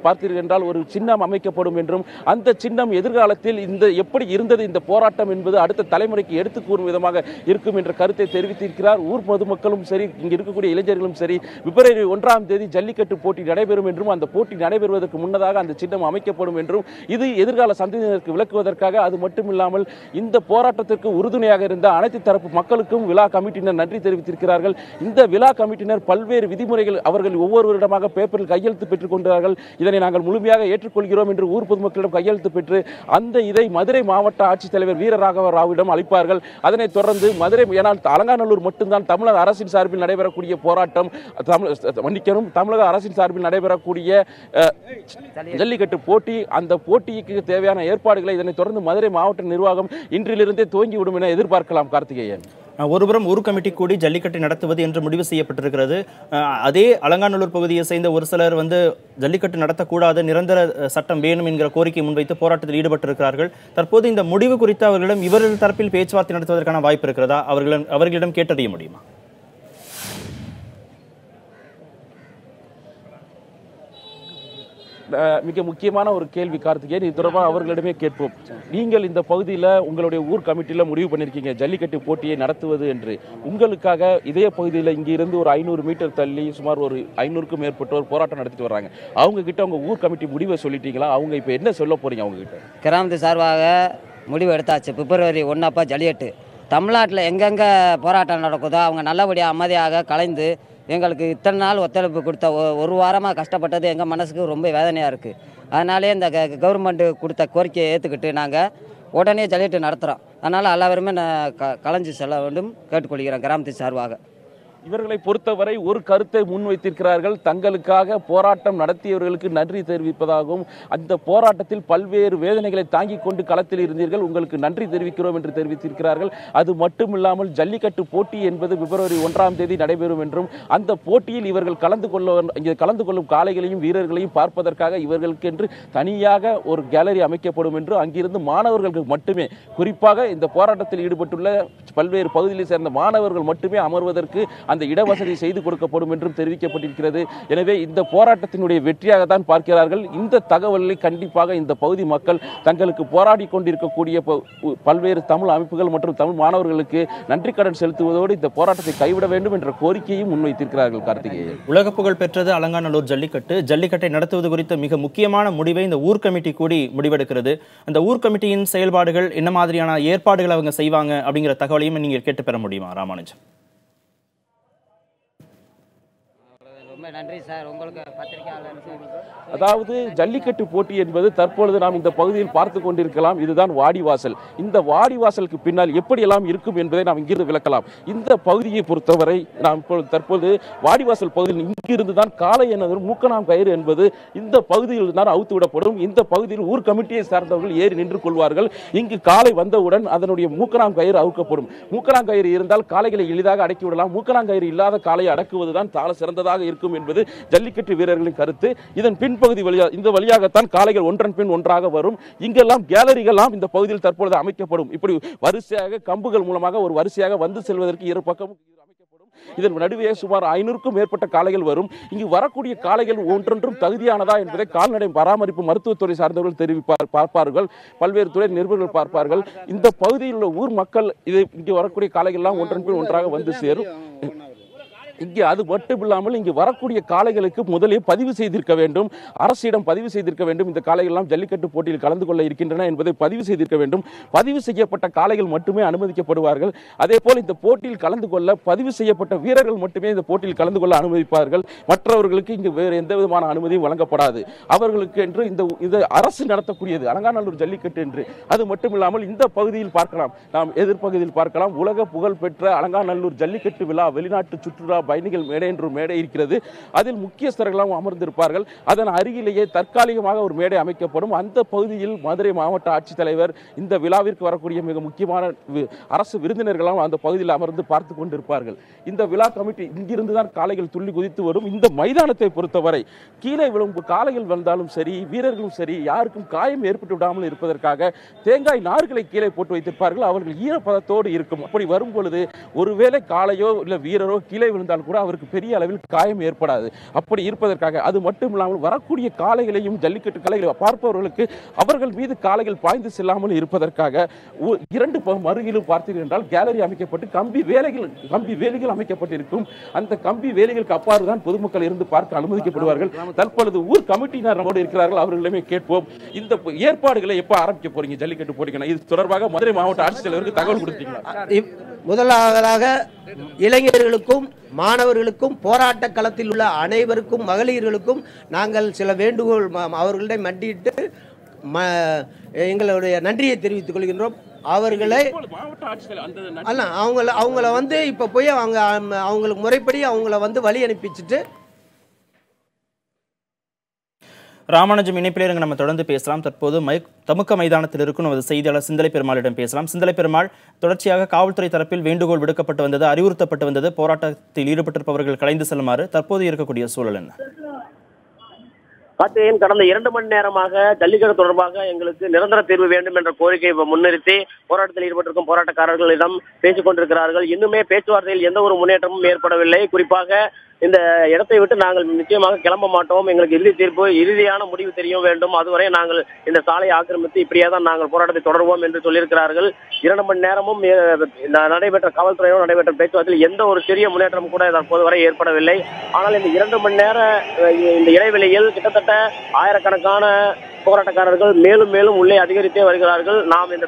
பார்த்தீர்கள் என்றால் ஒரு சின்னம் அமைக்கப்படும் என்றும், அந்த சின்னம் எதிர்காலத்தில் எப்படி இருந்தது இந்த போராட்டம் என்பது அடுத்த தலைமுறைக்கு எடுத்து கூறும் விதமாக இருக்கும் என்ற கருத்தை தெரிவித்திருக்கிறார். ஊர் பொதுமக்களும் சரி, இங்கு இருக்கக்கூடிய இளைஞர்களும் சரி, பிப்ரவரி 1ஆம் தேதி ஜல்லிக்கட்டு போட்டி நடைபெறும் என்றும், அந்த போட்டி நடைபெறுவதற்கு முன்னதாக அந்த சின்னம் அமைக்கப்படும் என்றும், இது எதிர்கால சந்ததியினருக்கு விளக்குவதற்காக, அது மட்டுமில்லாமல் இந்த போராட்டத்திற்கு உறுதுணையாக இருந்த அனைத்து தரப்பு மக்களுக்கும் விழா கமிட்டியினர் நன்றி தெரிவித்திருக்கிறார்கள். இந்த விழா கமிட்டியினர் பல்வேறு விதிமுறைகள் அவர்கள் ஒவ்வொருவரிடமாக பேப்பரில் கையெழுத்து பெற்றுக் கொண்டார்கள். இதனை நாங்கள் முழுமையாக ஏற்றுக்கொள்கிறோம் என்று ஊர் பொதுமக்களிடம் கையெழுத்து பெற்று இதை மதுரை மாவட்ட ஆட்சித்தலைவர் வீரராகவ ராவிடம் அளிப்பார்கள். அதனைத் தொடர்ந்து மதுரை, ஏனால் அலங்காநல்லூர் மட்டும்தான் தமிழக அரசின் சார்பில் நடைபெறக்கூடிய போராட்டம், தமிழக அரசின் சார்பில் நடைபெறக்கூடிய ஜல்லிக்கட்டு போட்டி, அந்த போட்டிக்கு தேவையான ஏற்பாடுகளை இதனைத் தொடர்ந்து மதுரை மாவட்ட நிர்வாகம் இன்றிலிருந்தே துவங்கிவிடும் என எதிர்பார்க்கலாம். கார்த்திகேயன், ஒருபுறம் ஊர் கமிட்டி கூடி ஜல்லிக்கட்டை நடத்துவது என்று முடிவு செய்யப்பட்டிருக்கிறது. அதே அலங்காநல்லூர் பகுதியை சேர்ந்த ஒரு சிலர் ஜல்லிக்கட்டு நடத்தக்கூடாது, நிரந்தர சட்டம் வேணும் என்கிற கோரிக்கை முன்வைத்து போராட்டத்தில் ஈடுபட்டிருக்கிறார்கள். தற்போது இந்த முடிவு குறித்து அவர்களிடம் இவர்கள் தரப்பில் பேச்சுவார்த்தை நடத்துவதற்கான வாய்ப்பு இருக்கிறதா? அவர்களிடம் கேட்டறிய முடியுமா? மிக முக்கியமான ஒரு கேள்வி கார்த்திகேயன். இது தொடர்பாக அவர்களிடமே கேட்போம். நீங்கள் இந்த பகுதியில் உங்களுடைய ஊர் கமிட்டியில் முடிவு பண்ணியிருக்கீங்க ஜல்லிக்கட்டு போட்டியை நடத்துவது என்று. உங்களுக்காக இதே பகுதியில் இங்கிருந்து ஒரு 500 மீட்டர் தள்ளி சுமார் ஒரு 500க்கும் மேற்பட்டோர் போராட்டம் நடத்திட்டு வர்றாங்க. அவங்க கிட்ட உங்க ஊர் கமிட்டி முடிவை சொல்லிட்டீங்களா? அவங்க இப்போ என்ன சொல்ல போறீங்க? அவங்க கிட்ட கிராமத்து சார்பாக முடிவு எடுத்தாச்சு. பிப்ரவரி 1 ஜல்லிக்கட்டு தமிழ்நாட்டில் எங்கெங்கே போராட்டம் நடக்குதோ அவங்க நல்லபடியாக அமைதியாக கலைந்து எங்களுக்கு இத்தனை நாள் ஒத்துழைப்பு கொடுத்த ஒரு வாரமாக கஷ்டப்பட்டது எங்கள் மனசுக்கு ரொம்ப வேதனையாக இருக்குது. அதனாலே இந்த கவர்மெண்ட்டு கொடுத்த கோரிக்கையை ஏற்றுக்கிட்டு நாங்கள் உடனே ஜல்லிக்கட்டு நடத்துகிறோம். அதனால் எல்லாருமே கலைஞ்சு செல்ல வேண்டும் கேட்டுக்கொள்கிறேன் கிராமத்தின் சார்பாக. இவர்களை பொறுத்தவரை ஒரு கருத்தை முன்வைத்திருக்கிறார்கள். தங்களுக்காக போராட்டம் நடத்தியவர்களுக்கு நன்றி தெரிவிப்பதாகவும், அந்த போராட்டத்தில் பல்வேறு வேதனைகளை தாங்கிக் கொண்டு களத்தில் இருந்தீர்கள், உங்களுக்கு நன்றி தெரிவிக்கிறோம் என்று தெரிவித்திருக்கிறார்கள். அது மட்டுமில்லாமல் ஜல்லிக்கட்டு போட்டி என்பது பிப்ரவரி 1ஆம் தேதி நடைபெறும் என்றும், அந்த போட்டியில் இவர்கள் கலந்து கொள்ளும் காளைகளையும் வீரர்களையும் பார்ப்பதற்காக இவர்களுக்கென்று தனியாக ஒரு கேலரி அமைக்கப்படும் என்று, அங்கிருந்து மாணவர்களுக்கு மட்டுமே, குறிப்பாக இந்த போராட்டத்தில் ஈடுபட்டுள்ள பல்வேறு பகுதிகளை சேர்ந்த மாணவர்கள் மட்டுமே அமர்வதற்கு அந்த இடவசதி செய்து கொடுக்கப்படும் என்றும் தெரிவிக்கப்பட்டிருக்கிறது. எனவே இந்த போராட்டத்தினுடைய வெற்றியாக தான் பார்க்கிறார்கள். இந்த தகவலை கண்டிப்பாக இந்த பகுதி மக்கள் தங்களுக்கு போராடி கொண்டிருக்கக்கூடிய பல்வேறு தமிழ் அமைப்புகள் மற்றும் தமிழ் மாணவர்களுக்கு நன்றி கடன் செலுத்துவதோடு இந்த போராட்டத்தை கைவிட வேண்டும் என்ற கோரிக்கையும் முன்வைத்திருக்கிறார்கள். கார்த்திகேயன், உலக புகழ் பெற்றது அலங்காநல்லூர் ஜல்லிக்கட்டை நடத்துவது குறித்த மிக முக்கியமான முடிவை இந்த ஊர் கமிட்டி கூடி முடிவெடுக்கிறது. அந்த ஊர் கமிட்டியின் செயல்பாடுகள் என்ன மாதிரியான ஏற்பாடுகள் அவங்க செய்வாங்க அப்படிங்கிற தகவலையும் நீங்கள் கேட்டு பெற முடியுமா ராமானுஜம்? நன்றி சார். உங்களுக்கு அதாவது ஜல்லிக்கட்டு போட்டி என்பது தற்பொழுது நாம் இந்த பகுதியில் பார்த்து கொண்டிருக்கலாம். இதுதான் வாடிவாசல். இந்த வாடிவாசலுக்கு பின்னால் எப்படியெல்லாம் இருக்கும் என்பதை நாம் இங்கிருந்து விளக்கலாம். இந்த பகுதியை பொறுத்தவரை நாம் தற்போது வாடிவாசல் பகுதியில் இங்கிருந்து தான் காளை என்பது மூக்கணாம் கயிறு என்பது இந்த பகுதியில் தான் அவுத்து விடப்படும். இந்த பகுதியில் ஊர் கமிட்டியை சார்ந்தவர்கள் ஏறி நின்று கொள்வார்கள். இங்கு காளை வந்தவுடன் அதனுடைய மூக்கணாம் கயிறு அவுக்கப்படும். மூக்கணாம் கயிறு இருந்தால் காளைகளை எளிதாக அடக்கி விடலாம். மூக்கணாம் கயிறு இல்லாத காளையை அடக்குவதுதான் சால சிறந்ததாக இருக்கும் என்பது ஜல்லிக்கட்டு வீரர்களின் கருத்து. இதன் பின்பகுதி இந்த வழியாகத்தான் காளைகள் ஒன்றன் பின் ஒன்றாக வரும். இங்கெல்லாம் கேலரிகள்லாம் இந்த பகுதியில் தற்பொழுது அமைக்கப்படும். இப்படி வரிசையாக கம்புகள் மூலமாக ஒரு வரிசையாக வந்து செல்வதற்கு இரு பக்கமும் அமைக்கப்படும். இதன் நடுவே சுமார் 500க்கும் மேற்பட்ட காளைகள் வரும். இங்கு வரக்கூடிய காளைகள் ஒன்றொன்றும் தகுதியானதா என்பதை கால்நடை பராமரிப்பு மருத்துவத்துறை சார்ந்தவர்கள் பார்ப்பார்கள். பல்வேறு துறை நிருபர்கள் பார்ப்பார்கள். இந்த பகுதியில் உள்ள ஊர் மக்கள் இங்கு வரக்கூடிய காளைகள் எல்லாம் ஒன்றன் பின் ஒன்றாக வந்து சேரும். இங்கே அது மட்டும் இல்லாமல் இங்கு வரக்கூடிய காளைகளுக்கு முதலே பதிவு செய்திருக்க வேண்டும். அரசிடம் பதிவு செய்திருக்க வேண்டும். இந்த காளைகள் எல்லாம் ஜல்லிக்கட்டு போட்டியில் கலந்து கொள்ள இருக்கின்றன என்பதை பதிவு செய்திருக்க வேண்டும். பதிவு செய்யப்பட்ட காளைகள் மட்டுமே அனுமதிக்கப்படுவார்கள். அதே போல் இந்த போட்டியில் கலந்து கொள்ள பதிவு செய்யப்பட்ட வீரர்கள் மட்டுமே இந்த போட்டியில் கலந்து கொள்ள அனுமதிப்பார்கள். மற்றவர்களுக்கு இங்கு வேறு எந்த விதமான அனுமதியும் வழங்கப்படாது. அவர்களுக்கு என்று இந்த அரசு நடத்தக்கூடியது அலங்காநல்லூர் ஜல்லிக்கட்டு என்று. அது மட்டும் இல்லாமல் இந்த பகுதியில் பார்க்கலாம், நாம் எதிர்ப்பகுதியில் பார்க்கலாம், உலக புகழ் பெற்ற அலங்காநல்லூர் ஜல்லிக்கட்டு விழா வெளிநாட்டு சுற்றுலா பயணிகள் மேடை என்று மேடை இருக்கிறது. அதில் முக்கியஸ்தர்களாக அமர்ந்திருப்பார்கள். அதன் அருகிலேயே தற்காலிகமாக ஒரு மேடை அமைக்கப்படும். அந்த பகுதியில் மதுரை மாவட்ட ஆட்சித்தலைவர் இந்த விழாவிற்கு வரக்கூடிய மிக முக்கியமான அரசு விருந்தினர்களாம் அந்த பகுதியில் அமர்ந்து பார்த்து கொண்டிருப்பார்கள். இந்த விழா கமிட்டி இங்கிருந்து தான் காளைகள் துள்ளி குதித்து வரும். இந்த மைதானத்தை பொறுத்தவரை கீழே விழும் காளைகள் வந்தாலும் சரி, வீரர்களும் சரி, யாருக்கும் காயம் ஏற்பட்டு விடாமல் இருப்பதற்காக தேங்காய் நார்களை கீழே போட்டு வைத்திருப்பார்கள். அவர்கள் ஈரப்பதத்தோடு இருக்கும். அப்படி வரும் பொழுது ஒருவேளை காளையோ இல்லை வீரரோ கீழே விழுந்தால் கூட அவருக்கு பெரிய அளவில் காயம் ஏற்படாது. அப்படி இருப்பதற்காக அது மட்டும் இல்லாமல் வரக்கூடிய காளைகளையும் ஜல்லிக்கட்டு காளைகளை பார்ப்பவர்களுக்கு அவர்கள் மீது காளைகள் பாய்ந்து செல்லாமல் இருப்பதற்காக இரண்டு மருகிலும் பார்த்தீர்கள் என்றால் கேலரி அமைக்கப்பட்டு கம்பி வேலிகள் அமைக்கப்பட்டிருக்கும். அந்த கம்பி வேலிகளுக்கு அப்பாறு தான் பொதுமக்கள் இருந்து பார்க்க அனுமதிக்கப்படுவார்கள். தற்பொழுது ஊர் கமிட்டியினர் நம்மோடு இருக்கிறார்கள். அவர்களிடமே கேட்போம், இந்த ஏற்பாடுகளை எப்ப ஆரம்பிக்க போறீங்க ஜல்லிக்கட்டு போட்டிக்கு? இது தொடர்பாக மதுரை மாவட்ட ஆட்சித்தலைவருக்கு தகவல் கொடுத்தீங்களா? முதலாவதாக இளைஞர்களுக்கும் மாணவர்களுக்கும் போராட்ட களத்தில் உள்ள அனைவருக்கும் மகளிர்களுக்கும் நாங்கள் சில வேண்டுகோள் அவர்களிடம் மண்டியிட்டு எங்களுடைய நன்றியை தெரிவித்துக் கொள்கின்றோம். அவர்களை அவங்கள வந்து இப்ப போய் அவங்களுக்கு முறைப்படி அவங்கள வந்து வழி அனுப்பிச்சுட்டு ராமானுஜம் இணைப்பிலே நம்ம தொடர்ந்து பேசலாம். தற்போது தமுக்க மைதானத்தில் இருக்கும் நமது செய்தியாளர் சிந்தலை பெருமாளிடம் பேசலாம். சிந்தலை பெருமாள், தொடர்ச்சியாக காவல்துறை தரப்பில் வேண்டுகோள் விடுக்கப்பட்டு வந்தது, அறிவுறுத்தப்பட்டு வந்தது, போராட்டத்தில் ஈடுபட்டிருப்பவர்கள் கலைந்து செல்லுமாறு. தற்போது இருக்கக்கூடிய சூழல் என்ன? கார்த்திகேயன், கடந்த 2 மணி நேரமாக ஜல்லிக்கட்டு தொடர்பாக எங்களுக்கு நிரந்தர தீர்வு வேண்டும் என்ற கோரிக்கையை முன்னிறுத்தி போராட்டத்தில் ஈடுபட்டிருக்கும் போராட்டக்காரர்களிடம் பேசிக் கொண்டிருக்கிறார்கள். இன்னுமே பேச்சுவார்த்தையில் எந்த ஒரு முன்னேற்றமும் ஏற்படவில்லை. குறிப்பாக இந்த இடத்தை விட்டு நாங்கள் நிச்சயமாக கிளம்ப மாட்டோம், எங்களுக்கு இறுதியான முடிவு தெரிய வேண்டும், அதுவரை நாங்கள் இந்த சாலையை ஆக்கிரமித்து இப்படியே தான் நாங்கள் போராட்டத்தை தொடர்வோம் என்று சொல்லியிருக்கிறார்கள். 2 மணி நேரமும் நடைபெற்ற காவல்துறையோடு நடைபெற்ற பேச்சுவார்த்தையில் எந்த ஒரு சிறிய முன்னேற்றம் கூட தற்போது வரை ஏற்படவில்லை. ஆனால் இந்த 2 மணி நேர இந்த இடைவெளியில் கிட்டத்தட்ட ஆயிரக்கணக்கான போராட்டக்காரர்கள் மேலும் மேலும் உள்ளே அதிகரித்தே வருகிறார்கள். நாம் இந்த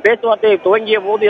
பேச்சுவார்த்தையை துவங்கிய போது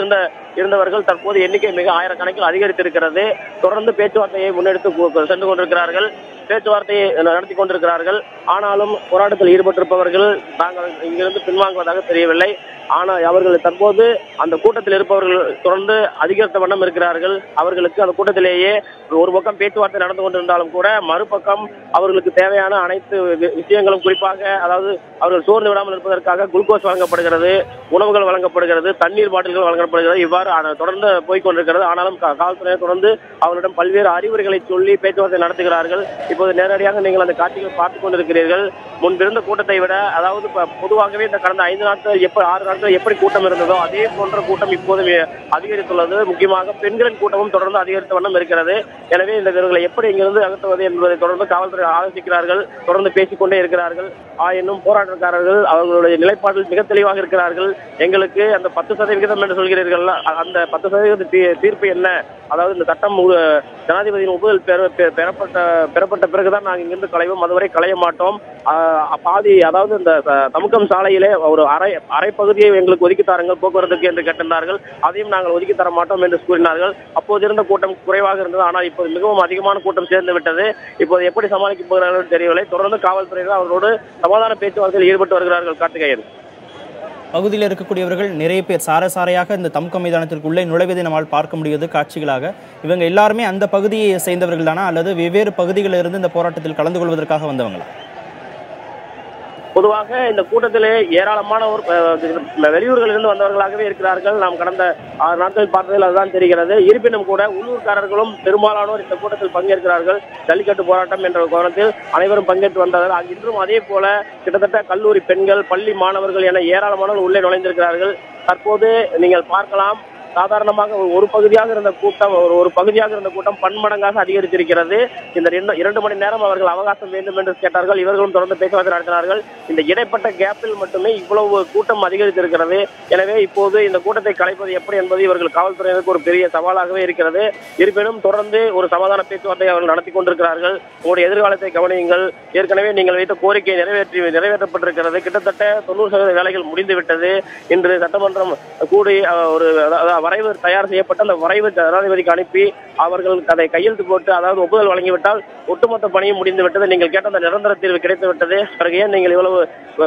இருந்தவர்கள் தற்போது எண்ணிக்கை மிக ஆயிரக்கணக்கில் அதிகரித்திருக்கிறது. தொடர்ந்து பேச்சுவார்த்தையை முன்னெடுத்து சென்று கொண்டிருக்கிறார்கள். பேச்சுவார்த்தையை நடத்தி கொண்டிருக்கிறார்கள். ஆனாலும் போராட்டத்தில் ஈடுபட்டிருப்பவர்கள் தாங்கள் இங்கிருந்து பின்வாங்குவதாக தெரியவில்லை. ஆனால் அவர்கள் தற்போது அந்த கூட்டத்தில் இருப்பவர்கள் தொடர்ந்து அதிகரித்த வண்ணம் இருக்கிறார்கள். அவர்களுக்கு அந்த கூட்டத்திலேயே ஒரு பக்கம் பேச்சுவார்த்தை நடந்து கொண்டிருந்தாலும் கூட மறுபக்கம் அவர்களுக்கு தேவையான அனைத்து விஷயங்களும், குறிப்பாக அதாவது அவர்கள் சோர்ந்து விடாமல் இருப்பதற்காக குளுக்கோஸ் வழங்கப்படுகிறது, உணவுகள் வழங்கப்படுகிறது, தண்ணீர் பாட்டில்கள் வழங்கப்படுகிறது. இவ்வாறு தொடர்ந்து போய்கொண்டிருக்கிறது. ஆனாலும் காவல்துறையினர் தொடர்ந்து அவர்களிடம் பல்வேறு அறிவுரைகளை சொல்லி பேச்சுவார்த்தை நடத்துகிறார்கள். இப்போது நேரடியாக நீங்கள் அந்த காட்சிகள் பார்த்துக் கொண்டிருக்கிறீர்கள். முன்பிருந்த கூட்டத்தை விட, அதாவது பொதுவாகவே இந்த கடந்த 5 நாட்கள் 6 நாட்கள் எப்படி கூட்டம் இருந்ததோ அதே போன்ற கூட்டம் இப்போது அதிகரித்துள்ளது. முக்கியமாக பெண்களின் கூட்டமும் தொடர்ந்து அதிகரித்த வண்ணம் இருக்கிறது. எனவே இந்த இவர்களை எப்படி இங்கிருந்து அகற்றுவது என்பதை தொடர்ந்து காவல்துறை ஆலோசிக்கிறார்கள், தொடர்ந்து பேசிக்கொண்டே இருக்கிறார்கள். இன்னும் போராட்டக்காரர்கள் அவர்களுடைய நிலைப்பாட்டில் மிக தெளிவாக இருக்கிறார்கள். எங்களுக்கு அந்த 10% என்று சொல்கிறீர்கள், அந்த 10% தீர்ப்பு என்ன? அதாவது இந்த சட்டம் ஜனாதிபதியின் ஒப்புதல் பெறப்பட்ட பிறகுதான் நாங்கள் இங்கிருந்து களைவோம், அதுவரை களைய மாட்டோம். பாதி, அதாவது இந்த தமுக்கம் சாலையிலே ஒரு அரை பகுதியை எங்களுக்கு ஒதுக்கி தாருங்கள் போக்குவரத்துக்கு என்று கேட்டிருந்தார்கள். அதையும் நாங்கள் ஒதுக்கி தர மாட்டோம் என்று கூறினார்கள். அப்போது இருந்த கூட்டம் குறைவாக இருந்தது. ஆனால் இப்போது மிகவும் அதிகமான கூட்டம் சேர்ந்து விட்டது. இப்போது எப்படி சமாளிக்க போகிறார்கள் தெரியவில்லை. தொடர்ந்து காவல்துறையினர் அவர்களோடு சமாதான பேச்சுவார்த்தையில் ஈடுபட்டு வருகிறார்கள். கார்த்திகேயன், பகுதியில் இருக்கக்கூடியவர்கள் நிறைய பேர் சாரையாக இந்த தமுக்கம் மைதானத்திற்குள்ளே நுழைவதை நம்மால் பார்க்க முடியுது காட்சிகளாக. இவங்க எல்லாருமே அந்த பகுதியை சேர்ந்தவர்கள் தானா, அல்லது வெவ்வேறு பகுதிகளில் இருந்து இந்த போராட்டத்தில் கலந்து கொள்வதற்காக வந்தவங்களா? பொதுவாக இந்த கூட்டத்திலே ஏராளமானோர் வெளியூர்களிலிருந்து வந்தவர்களாகவே இருக்கிறார்கள். நாம் கடந்த 6 நாட்கள் பார்த்ததில் அதுதான் தெரிகிறது. இருப்பினும் கூட உள்ளூர்காரர்களும் பெரும்பாலானோர் இந்த கூட்டத்தில் பங்கேற்கிறார்கள். ஜல்லிக்கட்டு போராட்டம் என்ற கோணத்தில் அனைவரும் பங்கேற்று வந்தார்கள். இன்றும் அதே போல கிட்டத்தட்ட கல்லூரி பெண்கள், பள்ளி மாணவர்கள் என ஏராளமானோர் உள்ளே நுழைந்திருக்கிறார்கள். தற்போது நீங்கள் பார்க்கலாம், சாதாரணமாக ஒரு பகுதியாக இருந்த கூட்டம் பன்மடங்காக அதிகரித்திருக்கிறது. இந்த 2 மணி நேரம் அவர்கள் அவகாசம் வேண்டும் என்று கேட்டார்கள். இவர்களும் தொடர்ந்து பேச்சுவார்த்தை நடத்தினார்கள். இந்த இடைப்பட்ட கேப்பில் மட்டுமே இவ்வளவு கூட்டம் அதிகரித்திருக்கிறது. எனவே இப்போது இந்த கூட்டத்தை கலைப்பது எப்படி என்பது இவர்கள் காவல்துறையினருக்கு ஒரு பெரிய சவாலாகவே இருக்கிறது. இருப்பினும் தொடர்ந்து ஒரு சமாதான பேச்சுவார்த்தை அவர்கள் நடத்தி கொண்டிருக்கிறார்கள். உங்களுடைய எதிர்காலத்தை கவனியுங்கள். ஏற்கனவே நீங்கள் வைத்த கோரிக்கை நிறைவேற்றப்பட்டிருக்கிறது. கிட்டத்தட்ட 90% வேலைகள் முடிந்துவிட்டது. இன்று சட்டமன்றம் கூடி ஒரு வரைவு தயார் செய்யப்பட்ட அந்த வரைவு ஜனாதிபதிக்கு அனுப்பி அவர்கள் அதை கையெழுத்து போட்டு, அதாவது ஒப்புதல் வழங்கிவிட்டால் ஒட்டுமொத்த பணியும் முடிந்து விட்டது. நீங்கள் கேட்ட அந்த நிரந்தர தீர்வு கிடைத்து விட்டது. பிறகு ஏன் நீங்கள் இவ்வளவு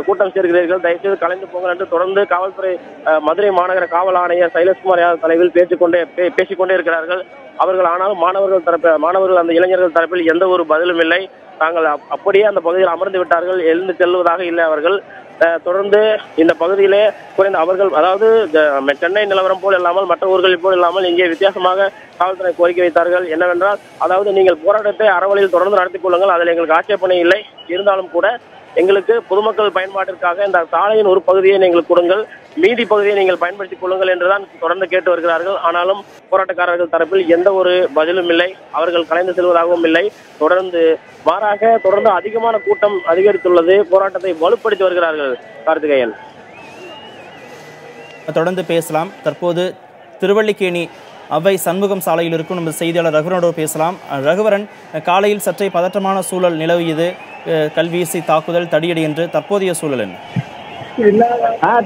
கூட்டம் சேர்க்கிறீர்கள்? தயவுசெய்து கலைந்து போங்கள் என்று தொடர்ந்து காவல்துறை மதுரை மாநகர காவல் ஆணையர் சைலேஷ்குமார் யாதவ் தலைவில் பேசிக்கொண்டே இருக்கிறார்கள் அவர்கள். ஆனாலும் மாணவர்கள் அந்த இளைஞர்கள் தரப்பில் எந்த ஒரு பதிலும் இல்லை. தாங்கள் அப்படியே அந்த பகுதியில் அமர்ந்து விட்டார்கள். எழுந்து செல்வதாக இல்லை அவர்கள். தொடர்ந்து இந்த பகுதியிலே குறைந்த அவர்கள், அதாவது சென்னை நிலவரம் போல் இல்லாமல், மற்ற ஊர்களில் போல் இல்லாமல் இங்கே வித்தியாசமாக காவல்துறை கோரிக்கை வைத்தார்கள். என்னவென்றால், அதாவது நீங்கள் போராட்டத்தை அறவழியில் தொடர்ந்து நடத்திக் கொள்ளுங்கள், அதில் எங்களுக்கு ஆட்சேபனை இல்லை. இருந்தாலும் கூட எங்களுக்கு பொதுமக்கள் பயன்பாட்டிற்காக இந்த சாலையின் ஒரு பகுதியை நீங்கள் கொடுங்கள், மீதி பகுதியை நீங்கள் பயன்படுத்திக் கொள்ளுங்கள் என்றுதான் தொடர்ந்து கேட்டு வருகிறார்கள். ஆனாலும் போராட்டக்காரர்கள் தரப்பில் எந்த ஒரு பதிலும் இல்லை. அவர்கள் கலைந்து செல்வதாகவும் இல்லை. மாறாக தொடர்ந்து அதிகமான கூட்டம் அதிகரித்துள்ளது. போராட்டத்தை வலுப்படுத்தி வருகிறார்கள். கார்த்திகேயன், தொடர்ந்து பேசலாம். தற்போது திருவல்லிக்கேணி அவை சண்முகம் சாலையில் இருக்கும் நம்ம செய்தியாளர் ரகுவரனோடு பேசலாம். ரகுவரன், காலையில் சற்றே பதற்றமான சூழல் நிலவியது, கல்வீசி தாக்குதல், தடியடி என்று. தற்போதைய சூழல் என்ன?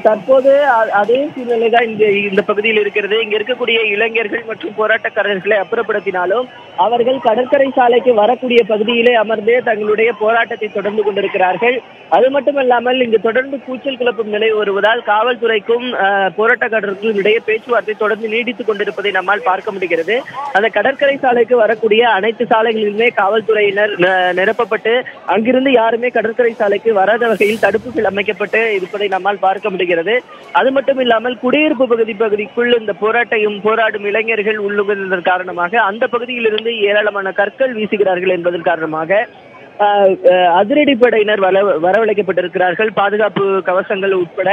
தற்போது அதே சூழ்நிலை தான் இந்த பகுதியில் இருக்கிறது. இங்க இருக்கக்கூடிய இளைஞர்கள் மற்றும் போராட்டக்காரர்களை அப்புறப்படுத்தினாலும் அவர்கள் கடற்கரை சாலைக்கு வரக்கூடிய பகுதியிலே அமர்ந்து தங்களுடைய போராட்டத்தை தொடர்ந்து கொண்டிருக்கிறார்கள். அது மட்டுமல்லாமல் இங்கு தொடர்ந்து கூச்சல் கிளப்பும் நிலை வருவதால் காவல்துறைக்கும் போராட்டக்காரர்களுக்கும் இடையே பேச்சுவார்த்தை தொடர்ந்து நீடித்துக் கொண்டிருப்பதை நம்மால் பார்க்க முடிகிறது. அந்த கடற்கரை சாலைக்கு வரக்கூடிய அனைத்து சாலைகளிலுமே காவல்துறையினர் நிரப்பப்பட்டு அங்கிருந்து யாருமே கடற்கரை சாலைக்கு வராத வகையில் தடுப்புகள் அமைக்கப்பட்டு இருப்பதை நம்மால் பார்க்க முடிகிறது. அது மட்டும் இல்லாமல் குடியிருப்பு பகுதிக்குள் இந்த போராடும் இளைஞர்கள் உள்ளுவதன் காரணமாக அந்த பகுதியில் இருந்து ஏராளமான கற்கள் வீசுகிறார்கள் என்பதன் காரணமாக அதிரடிப்படையினர் வரவழைக்கப்பட்டிருக்கிறார்கள். பாதுகாப்பு கவசங்கள் உட்பட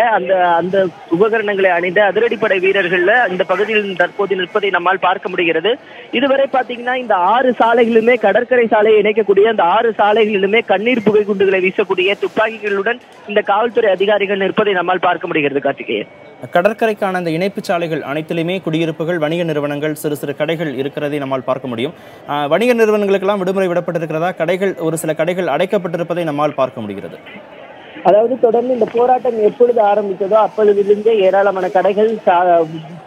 அந்த உபகரணங்களை அணிந்த அதிரடிப்படை வீரர்கள் இந்த பகுதியில் தற்போது நிற்பதை நம்மால் பார்க்க முடிகிறது. இதுவரை பாத்தீங்கன்னா இந்த 6 சாலைகளிலுமே, கடற்கரை சாலையை இணைக்கக்கூடிய அந்த 6 சாலைகளிலுமே கண்ணீர் புகை குண்டுகளை வீசக்கூடிய துப்பாக்கிகளுடன் இந்த காவல்துறை அதிகாரிகள் நிற்பதை நம்மால் பார்க்க முடிகிறது. கார்த்திகேயன், கடற்கரைக்கான அந்த இணைப்பு சாலைகள் அனைத்திலுமே குடியிருப்புகள், வணிக நிறுவனங்கள், சிறு கடைகள் இருக்கிறதை நம்மால் பார்க்க முடியும். வணிக நிறுவனங்களுக்கெல்லாம் விடுமுறை விடப்பட்டிருக்கிறதா? ஒரு சில கடைகள் அடைக்கப்பட்டிருப்பதை நம்மால் பார்க்க முடிகிறது. அதாவது தொடர்ந்து இந்த போராட்டம் எப்பொழுது ஆரம்பித்ததோ அப்பொழுதிலிருந்தே ஏராளமான கடைகள்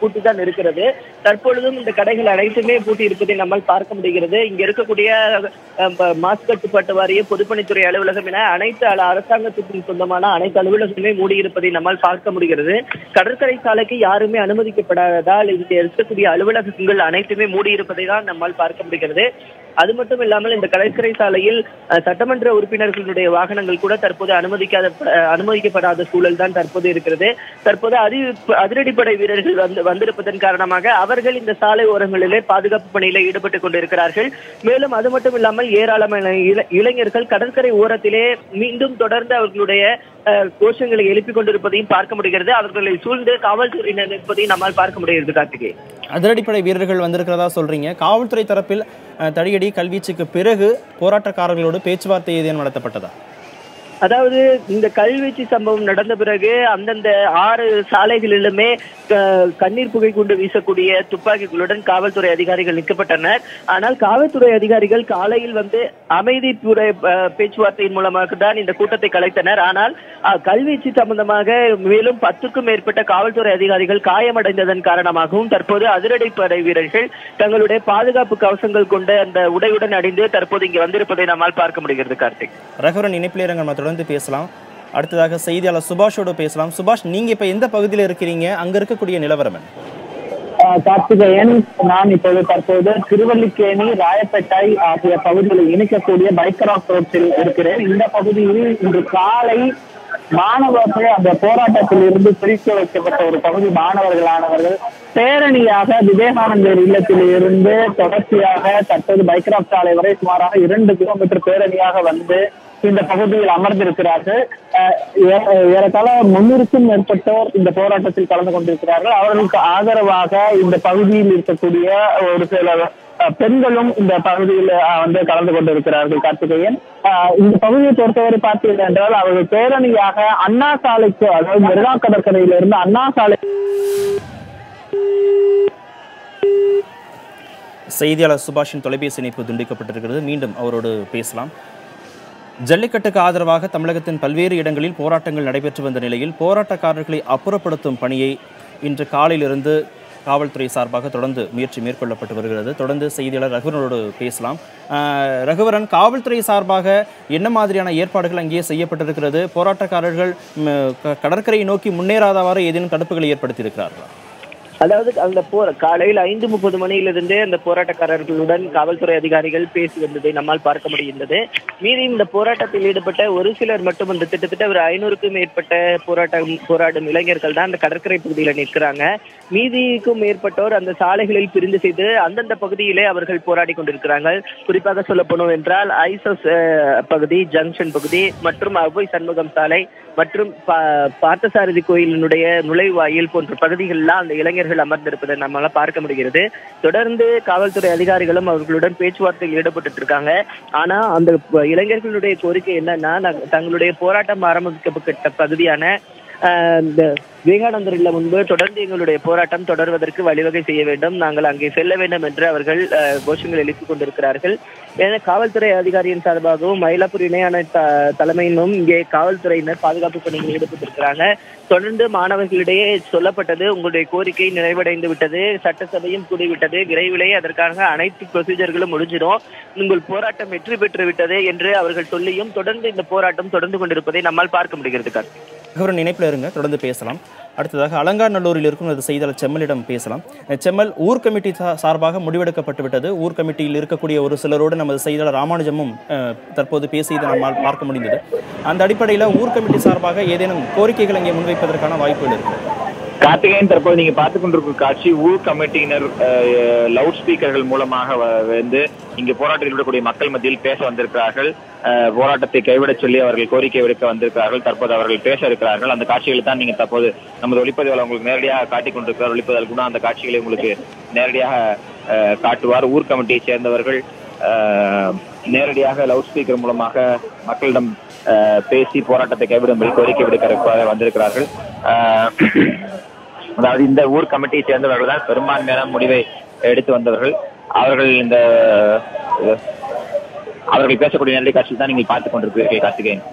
பூட்டி தான் இருக்கிறது. தற்பொழுதும் இந்த கடைகள் அனைத்துமே பூட்டி இருப்பதை நம்மால் பார்க்க முடிகிறது. இங்க இருக்கக்கூடிய மாசு கட்டுப்பாட்டு வாரிய, பொதுப்பணித்துறை அலுவலகம் என அனைத்து அரசாங்கத்துக்கு சொந்தமான அனைத்து அலுவலகங்களுமே மூடி இருப்பதை நம்மால் பார்க்க முடிகிறது. கடற்கரை சாலைக்கு யாருமே அனுமதிக்கப்படாததால் இங்க இருக்கக்கூடிய அலுவலகங்கள் அனைத்துமே மூடி இருப்பதை தான் நம்மால் பார்க்க முடிகிறது. அது மட்டும் இல்லாமல் இந்த கடற்கரை சாலையில் சட்டமன்ற உறுப்பினர்களுடைய வாகனங்கள் கூட தற்போது அனுமதிக்கப்படாத சூழல் தான் தற்போது இருக்கிறது. தற்போது அதிரடிப்படை வீரர்கள் வந்திருப்பதன் காரணமாக அவர்கள் இந்த சாலை ஓரங்களிலே பாதுகாப்பு பணியில ஈடுபட்டுக் கொண்டிருக்கிறார்கள். மேலும் அது மட்டும் இல்லாமல் ஏராளமான இளைஞர்கள் கடற்கரை ஓரத்திலே மீண்டும் தொடர்ந்து அவர்களுடைய கோஷங்களை எழுப்பிக் கொண்டிருப்பதையும் பார்க்க முடிகிறது. அவர்களை சூழ்ந்து காவல்துறையினர் இருப்பதையும் நம்மால் பார்க்க முடிகிறது. கார்த்திகே, அதிரடிப்படை வீரர்கள் வந்திருக்கிறதா சொல்றீங்க. காவல்துறை தரப்பில் தடியடி கல்வீச்சுக்கு பிறகு போராட்டக்காரர்களோடு பேச்சுவார்த்தை ஏதேனும் நடத்தப்பட்டதா? அதாவது இந்த கல்வீச்சு சம்பவம் நடந்த பிறகு அந்தந்த 6 சாலைகளிலுமே கண்ணீர் புகை கொண்டு வீசக்கூடிய துப்பாக்கிகளுடன் காவல்துறை அதிகாரிகள் நிற்கப்பட்டனர். ஆனால் காவல்துறை அதிகாரிகள் காலையில் அமைதி பேச்சுவார்த்தையின் மூலமாக தான் இந்த கூட்டத்தை கலைத்தனர். ஆனால் கல்வீச்சு சம்பந்தமாக மேலும் 10க்கும் மேற்பட்ட காவல்துறை அதிகாரிகள் காயமடைந்ததன் காரணமாகவும் தற்போது அதிரடிப்படை வீரர்கள் தங்களுடைய பாதுகாப்பு கவசங்கள் கொண்ட அந்த உடையுடன் அணிந்து தற்போது இங்கு வந்திருப்பதை நம்மால் பார்க்க முடிகிறது. கார்த்திக், ரகுவரன் இணைப்பில் தொடர்ந்து பேசலாம். அடுத்ததாக செய்தியாளர் சுபாஷோடு பேசலாம். சுபாஷ், நீங்க இப்ப எந்த பகுதியில் இருக்கிறீங்க? அங்க இருக்கக்கூடிய நிலவரம் என்ன? கார்த்திகேயன், நான் தற்போது திருவல்லிக்கேணி, ராயப்பேட்டை ஆகிய பகுதிகளை இணைக்கக்கூடிய பைக்கராக் ரோட்டில் இருக்கிறேன். இந்த பகுதியில் இன்று காலை மாணவர்கள் அந்த போராட்டத்தில் இருந்து பிரித்து வைக்கப்பட்ட ஒரு பகுதி மாணவர்கள் பேரணியாக விவேகானந்தர் இல்லத்தில் இருந்து தொடர்ச்சியாக தற்போது பைக்கராக் சாலை வரை சுமாராக 2 கிலோமீட்டர் பேரணியாக வந்து இந்த பகுதியில் அமர்ந்திருக்கிறார்கள். ஏறத்தாழ 300க்கும் மேற்பட்டோர் இந்த போராட்டத்தில் கலந்து கொண்டிருக்கிறார்கள். அவர்களுக்கு ஆதரவாக இந்த பகுதியில் இருக்கக்கூடிய ஒரு சில பெண்களும் இந்த பகுதியில் கலந்து கொண்டிருக்கிறார்கள். கார்த்திகேயன், இந்த பகுதியை பொறுத்தவரை பார்த்தீர்கள் என்றால் அவர்கள் பேரணியாக அண்ணா சாலைக்கு, அதாவது மெரினா கடற்கரையிலிருந்து அண்ணா சாலை. செய்தியாளர் சுபாஷின் தொலைபேசி இணைப்பு துண்டிக்கப்பட்டிருக்கிறது. மீண்டும் அவரோடு பேசலாம். ஜல்லிக்கட்டுக்கு ஆதரவாக தமிழகத்தின் பல்வேறு இடங்களில் போராட்டங்கள் நடைபெற்று வந்த நிலையில் போராட்டக்காரர்களை அப்புறப்படுத்தும் பணியை இன்று காலையிலிருந்து காவல்துறை சார்பாக தொடர்ந்து முயற்சி மேற்கொள்ளப்பட்டு வருகிறது. தொடர்ந்து செய்தியாளர் ரகுவரனோடு பேசலாம். ரகுவரன், காவல்துறை சார்பாக என்ன மாதிரியான ஏற்பாடுகள் அங்கேயே செய்யப்பட்டிருக்கிறது? போராட்டக்காரர்கள் கடற்கரையை நோக்கி முன்னேறாதவாறு ஏதேனும் தடுப்புகளை ஏற்படுத்தியிருக்கிறார்களா? அதாவது அந்த காலையில் 5:30 மணியிலிருந்தே அந்த போராட்டக்காரர்களுடன் காவல்துறை அதிகாரிகள் பேசி வந்ததை நம்மால் பார்க்க முடிகின்றது. மீறி இந்த போராட்டத்தில் ஈடுபட்ட ஒரு சிலர் மட்டும் கிட்டத்தட்ட ஒரு 500க்கும் மேற்பட்ட போராடும் இளைஞர்கள் தான் அந்த கடற்கரை பகுதியில் நிற்கிறாங்க. மீதிக்கும் மேற்பட்டோர் அந்த சாலைகளில் பிரிந்து செய்து அந்தந்த பகுதியிலே அவர்கள் போராடி கொண்டிருக்கிறார்கள். குறிப்பாக சொல்ல போனோம் என்றால் ஐசஸ் பகுதி, ஜங்ஷன் பகுதி மற்றும் அவ்வை சண்முகம் சாலை மற்றும் பார்த்தசாரதி கோயிலினுடைய நுழைவாயில் போன்ற பகுதிகளெல்லாம் அந்த இளைஞர்கள் அமர்ந்திருப்பதை நம்மளால பார்க்க முடிகிறது. தொடர்ந்து காவல்துறை அதிகாரிகளும் அவர்களுடன் பேச்சுவார்த்தையில் ஈடுபட்டு இருக்காங்க. ஆனா அந்த இளைஞர்களுடைய கோரிக்கை என்னன்னா, தங்களுடைய போராட்டம் ஆரம்பிக்கப்பட்ட பகுதியான இந்த விவேகானந்தர் இல்லம் முன்பு தொடர்ந்து எங்களுடைய போராட்டம் தொடர்வதற்கு வழிவகை செய்ய வேண்டும், நாங்கள் அங்கே செல்ல வேண்டும் என்று அவர்கள் கோஷங்கள் எழுப்பிக் கொண்டிருக்கிறார்கள். ஏன்னா காவல்துறை அதிகாரியின் சார்பாகவும் மயிலாப்பூர் இணையான தலைமையிலும் இங்கே காவல்துறையினர் பாதுகாப்பு பணியில் ஈடுபட்டிருக்கிறாங்க. தொடர்ந்து மாணவர்களிடையே சொல்லப்பட்டது, உங்களுடைய கோரிக்கை நிறைவடைந்து விட்டது, சட்டசபையும் கூடிவிட்டது, விரைவிலேயே அதற்காக அனைத்து ப்ரொசீஜர்களும் முடிஞ்சிடும், உங்கள் போராட்டம் வெற்றி பெற்று விட்டது என்று அவர்கள் சொல்லியும் தொடர்ந்து இந்த போராட்டம் தொடர்ந்து கொண்டிருப்பதை நம்மால் பார்க்க முடிகிறது. இணைப்பில் இருங்க, தொடர்ந்து பேசலாம். அடுத்ததாக அலங்காநல்லூரில் இருக்கும் செய்தியாளர் செம்மலிடம் பேசலாம். செம்மல், ஊர் கமிட்டி சார்பாக முடிவெடுக்கப்பட்டு விட்டது. ஊர் கமிட்டியில் இருக்கக்கூடிய ஒரு சிலரோடு நமது செய்தியாளர் ராமானுஜமும் தற்போது பேசியதை நம்மால் பார்க்க முடிந்தது. அந்த அடிப்படையில் ஊர் கமிட்டி சார்பாக ஏதேனும் கோரிக்கைகள் இங்கே முன்வைப்பதற்கான வாய்ப்புகள் இருக்கு? கார்த்திகேயன், தற்போது நீங்க பார்த்துக் கொண்டிருக்கும் காட்சி ஊர் கமிட்டியினர் லவுட் ஸ்பீக்கர்கள் மூலமாக இங்கு போராட்டத்தில் இருக்கக்கூடிய மக்கள் மத்தியில் பேச வந்திருக்கிறார்கள். போராட்டத்தை கைவிடச் சொல்லி அவர்கள் கோரிக்கை விடுக்க வந்திருக்கிறார்கள். தற்போது அவர்கள் பேச இருக்கிறார்கள். அந்த காட்சிகளை தான் நீங்க தற்போது நமது ஒளிப்பதிவாளர் உங்களுக்கு நேரடியாக காட்டிக் கொண்டிருக்கிறார். ஒளிப்பதிவாளர் கூட அந்த காட்சிகளை உங்களுக்கு நேரடியாக காட்டுவார். ஊர் கமிட்டியை சேர்ந்தவர்கள் நேரடியாக லவுட் ஸ்பீக்கர் மூலமாக மக்களிடம் பேசி போராட்டத்தை கைவிடும்படி கோரிக்கை விடுக்க வந்திருக்கிறார்கள். அதாவது இந்த ஊர் கமிட்டியை சேர்ந்தவர்கள் தான் பெரும்பான்மையான முடிவை எடுத்து வந்தவர்கள். அவர்கள் பேசக்கூடிய நேரடி காட்சியில் தான் நீங்கள் பார்த்துக் கொண்டிருக்கிறீர்கள். கார்த்திகேயன்,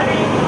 வருகிறார்.